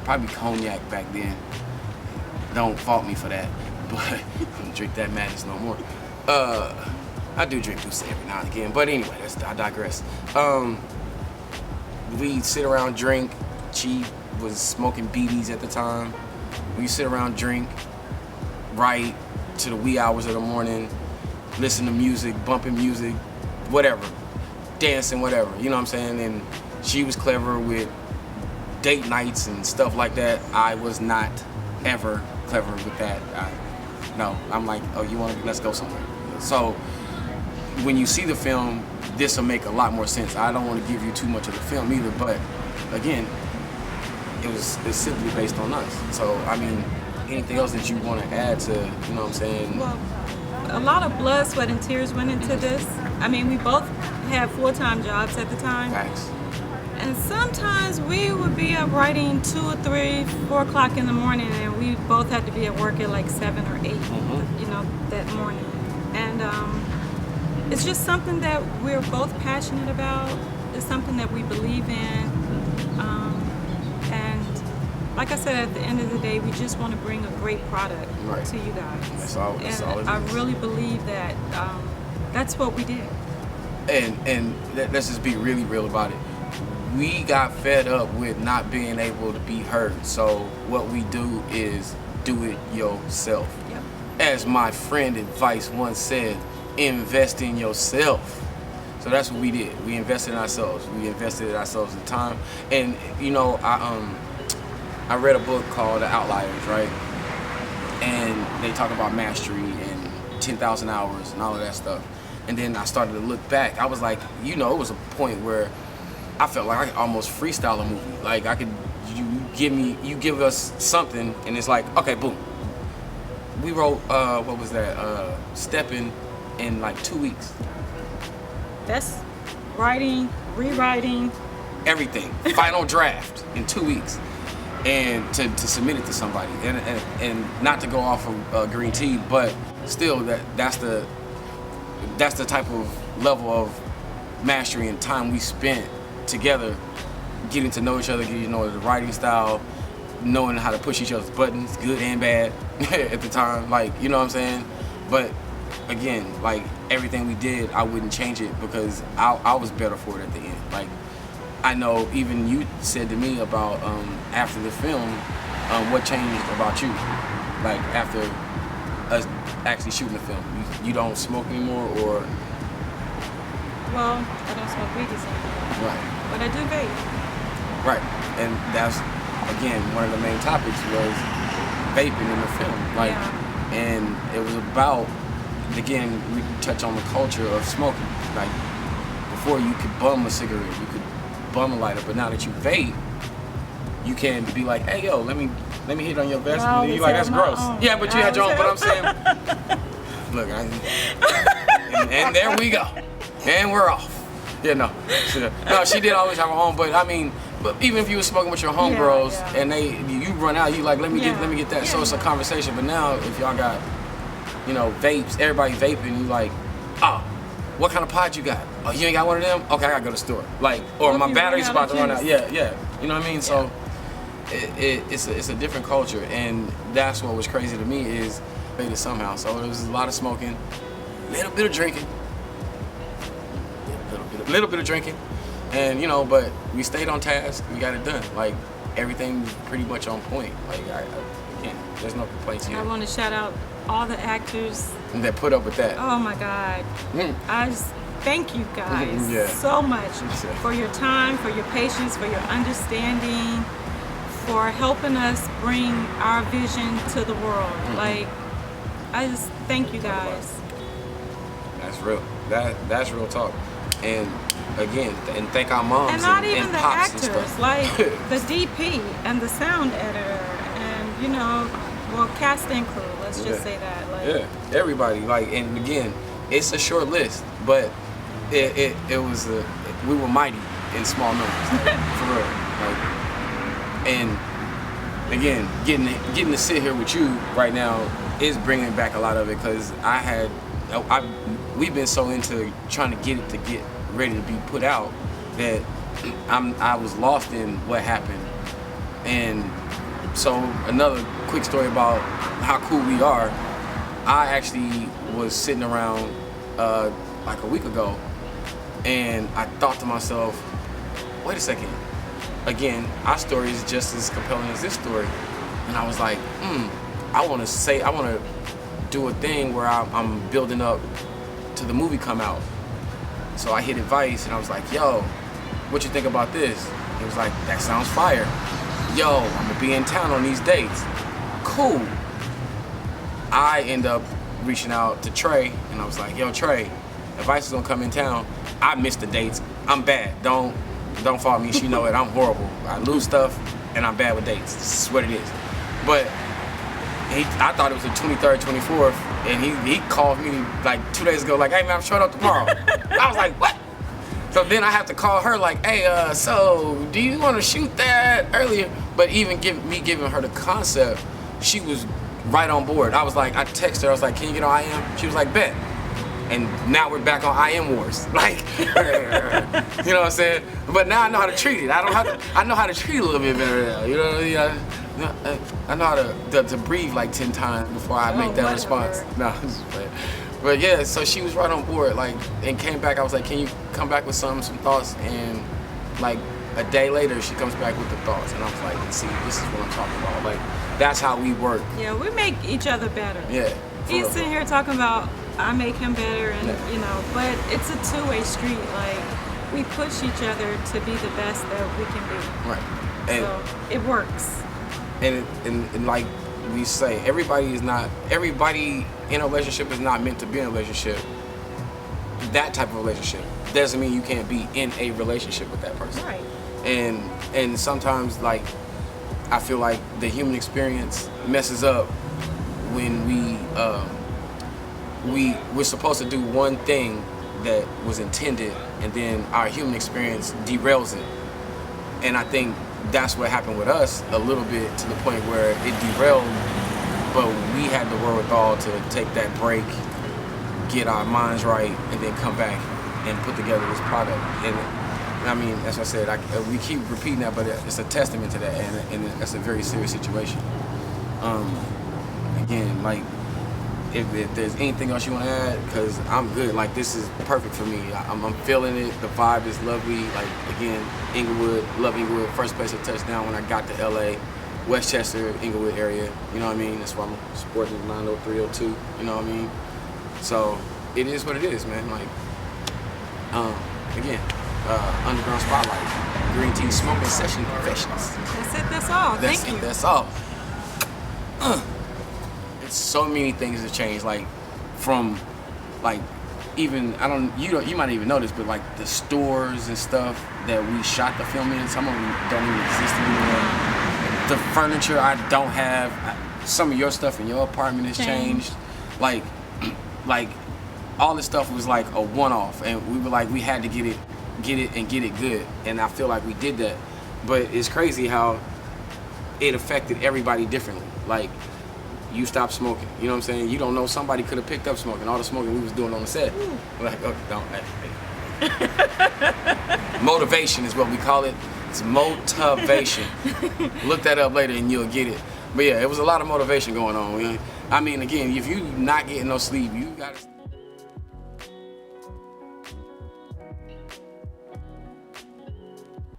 probably cognac back then. Don't fault me for that, but I don't drink that madness no more. I do drink Douce every now and again, but anyway, I digress. We sit around, drink. She was smoking BDs at the time. We sit around, drink, write to the wee hours of the morning, listen to music, bumping music, whatever, dancing, whatever, you know what I'm saying? And she was clever with date nights and stuff like that. I was not ever clever with that. No, I'm like, oh, let's go somewhere. So when you see the film, this will make a lot more sense. I don't want to give you too much of the film either, but again, it's simply based on us. So, I mean, anything else that you want to add to, you know what I'm saying? Well, a lot of blood, sweat, and tears went into this. I mean, we both had full-time jobs at the time. Thanks. And sometimes we would be up writing 2 or 3, 4 o'clock in the morning, and we both had to be at work at like 7 or 8, you know, that morning. And it's just something that we're both passionate about. It's something that we believe in. And like I said, at the end of the day, we just want to bring a great product to you guys. That's all it is. I really believe that that's what we did. And let's just be really real about it. We got fed up with not being able to be heard. So what we do is do it yourself. Yep. As my friend advice once said, invest in yourself. So that's what we did. We invested in ourselves. We invested in ourselves in time. And you know, I read a book called The Outliers, right? And they talk about mastery and 10,000 hours and all of that stuff. And then I started to look back. I was like, you know, it was a point where I felt like I could almost freestyle a movie. Like I could, you give us something, and it's like, okay, boom. We wrote, what was that? Stepping in like 2 weeks. That's writing, rewriting. Everything. Final draft in 2 weeks. And to submit it to somebody. And not to go off of green tea, but still that's the type of level of mastery and time we spent together, getting to know each other, getting to know the writing style, knowing how to push each other's buttons, good and bad at the time, like, you know what I'm saying? But again, like everything we did, I wouldn't change it because I was better for it at the end. Like, I know even you said to me about after the film, what changed about you? Like after us actually shooting the film, you don't smoke anymore, or? Well, I don't smoke weed anymore. Right. But I do vape. Right, and that's again one of the main topics was vaping in the film. Like, and it was about, again, we touch on the culture of smoking. Like before, you could bum a cigarette, you could bum a lighter, but now that you vape, you can be like, hey yo, let me hit on your vest. And you're like, that's gross. Yeah, but you had your own. But I'm saying, look, and there we go, and we're off. Yeah, no, she did always have her own. But I mean, But even if you were smoking with your homegirls and you run out, you like, let me get that. So it's a conversation. But now if y'all got, you know, vapes, everybody vaping, you like, oh, what kind of pod you got? Oh, you ain't got one of them? Okay, I gotta go to the store. Like, or my battery's about to run out. Yeah. You know what I mean? So it's a different culture, and that's what was crazy to me is made it somehow. So there was a lot of smoking, little bit of drinking, little bit of drinking, and you know, but we stayed on task. We got it done. Like everything was pretty much on point. Like I can't. There's no complaints here. I want to shout out all the actors that put up with that. Oh my God. I just thank you guys so much for your time, for your patience, for your understanding, for helping us bring our vision to the world. Like, I just thank you guys. That's real. That's real talk. And again, and thank our moms and not even and the pops actors, and stuff. like the DP and the sound editor, and you know, well, cast and crew. Let's just say that. Like, everybody. Like, and again, it's a short list, but it was we were mighty in small numbers, like, for real. Like, and again, getting to sit here with you right now is bringing back a lot of it, because we've been so into trying to get ready to be put out that I was lost in what happened. And so another quick story about how cool we are. I actually was sitting around like a week ago, and I thought to myself, wait a second. Again, our story is just as compelling as this story. And I was like, I want to do a thing where I'm building up to the movie come out. So I hit advice and I was like, yo, what you think about this? He was like, that sounds fire. Yo, I'm gonna be in town on these dates. Cool. I end up reaching out to Trey and I was like, yo, Trey, advice is gonna come in town. I missed the dates. I'm bad. Don't follow me. She know it. I'm horrible. I lose stuff and I'm bad with dates. This is what it is. But I thought it was the 23rd, 24th, and he called me like 2 days ago, like, hey man, I'm showing up tomorrow. I was like, what? So then I have to call her like, hey, so do you want to shoot that earlier? But even giving her the concept, she was right on board. I was like, I texted her, I was like, can you get on IM? She was like, bet. And now we're back on IM wars. Like, you know what I'm saying? But now I know how to treat it. I know how to treat it a little bit better now. You know what I mean? I know how to breathe like 10 times before I make that response. No, I'm just playing. But yeah, so she was right on board, like, and came back. I was like, can you come back with some thoughts? And like a day later, she comes back with the thoughts, and I was like, see, this is what I'm talking about. Like, that's how we work. Yeah, we make each other better. Yeah. He's sitting here talking about I make him better, and you know, but it's a two-way street. Like, we push each other to be the best that we can be. Right. And so it works. And like we say, everybody in a relationship is not meant to be in a relationship. That type of relationship doesn't mean you can't be in a relationship with that person. Right. And sometimes, like, I feel like the human experience messes up when we're supposed to do one thing that was intended, and then our human experience derails it. And I think that's what happened with us a little bit, to the point where it derailed, but we had the wherewithal to take that break, get our minds right, and then come back and put together this product. And I mean, as I said, we keep repeating that, but it's a testament to that, and that's a very serious situation. Again, like, if there's anything else you want to add, because I'm good. Like, this is perfect for me. I'm feeling it. The vibe is lovely. Like, again, Inglewood, love Inglewood. First place to touch down when I got to LA, Westchester, Inglewood area. You know what I mean? That's why I'm sporting 90302. You know what I mean? So it is what it is, man. Like, again, Underground Spotlight, Green Tea Smoking Session Confessions. That's it. That's all. Thank you. That's all. So many things have changed, like, from, like, even you might even know this, but like the stores and stuff that we shot the film in, some of them don't even exist anymore. The furniture I don't have, some of your stuff in your apartment has changed. Like all this stuff was like a one-off, and we were like, we had to get it good, and I feel like we did that. But it's crazy how it affected everybody differently. Like, you stopped smoking, you know what I'm saying? You don't know, somebody could have picked up smoking, all the smoking we was doing on the set. We're like, oh, don't, hey. Motivation is what we call it. It's motivation. Look that up later and you'll get it. But yeah, it was a lot of motivation going on. I mean, again, if you not getting no sleep, you gotta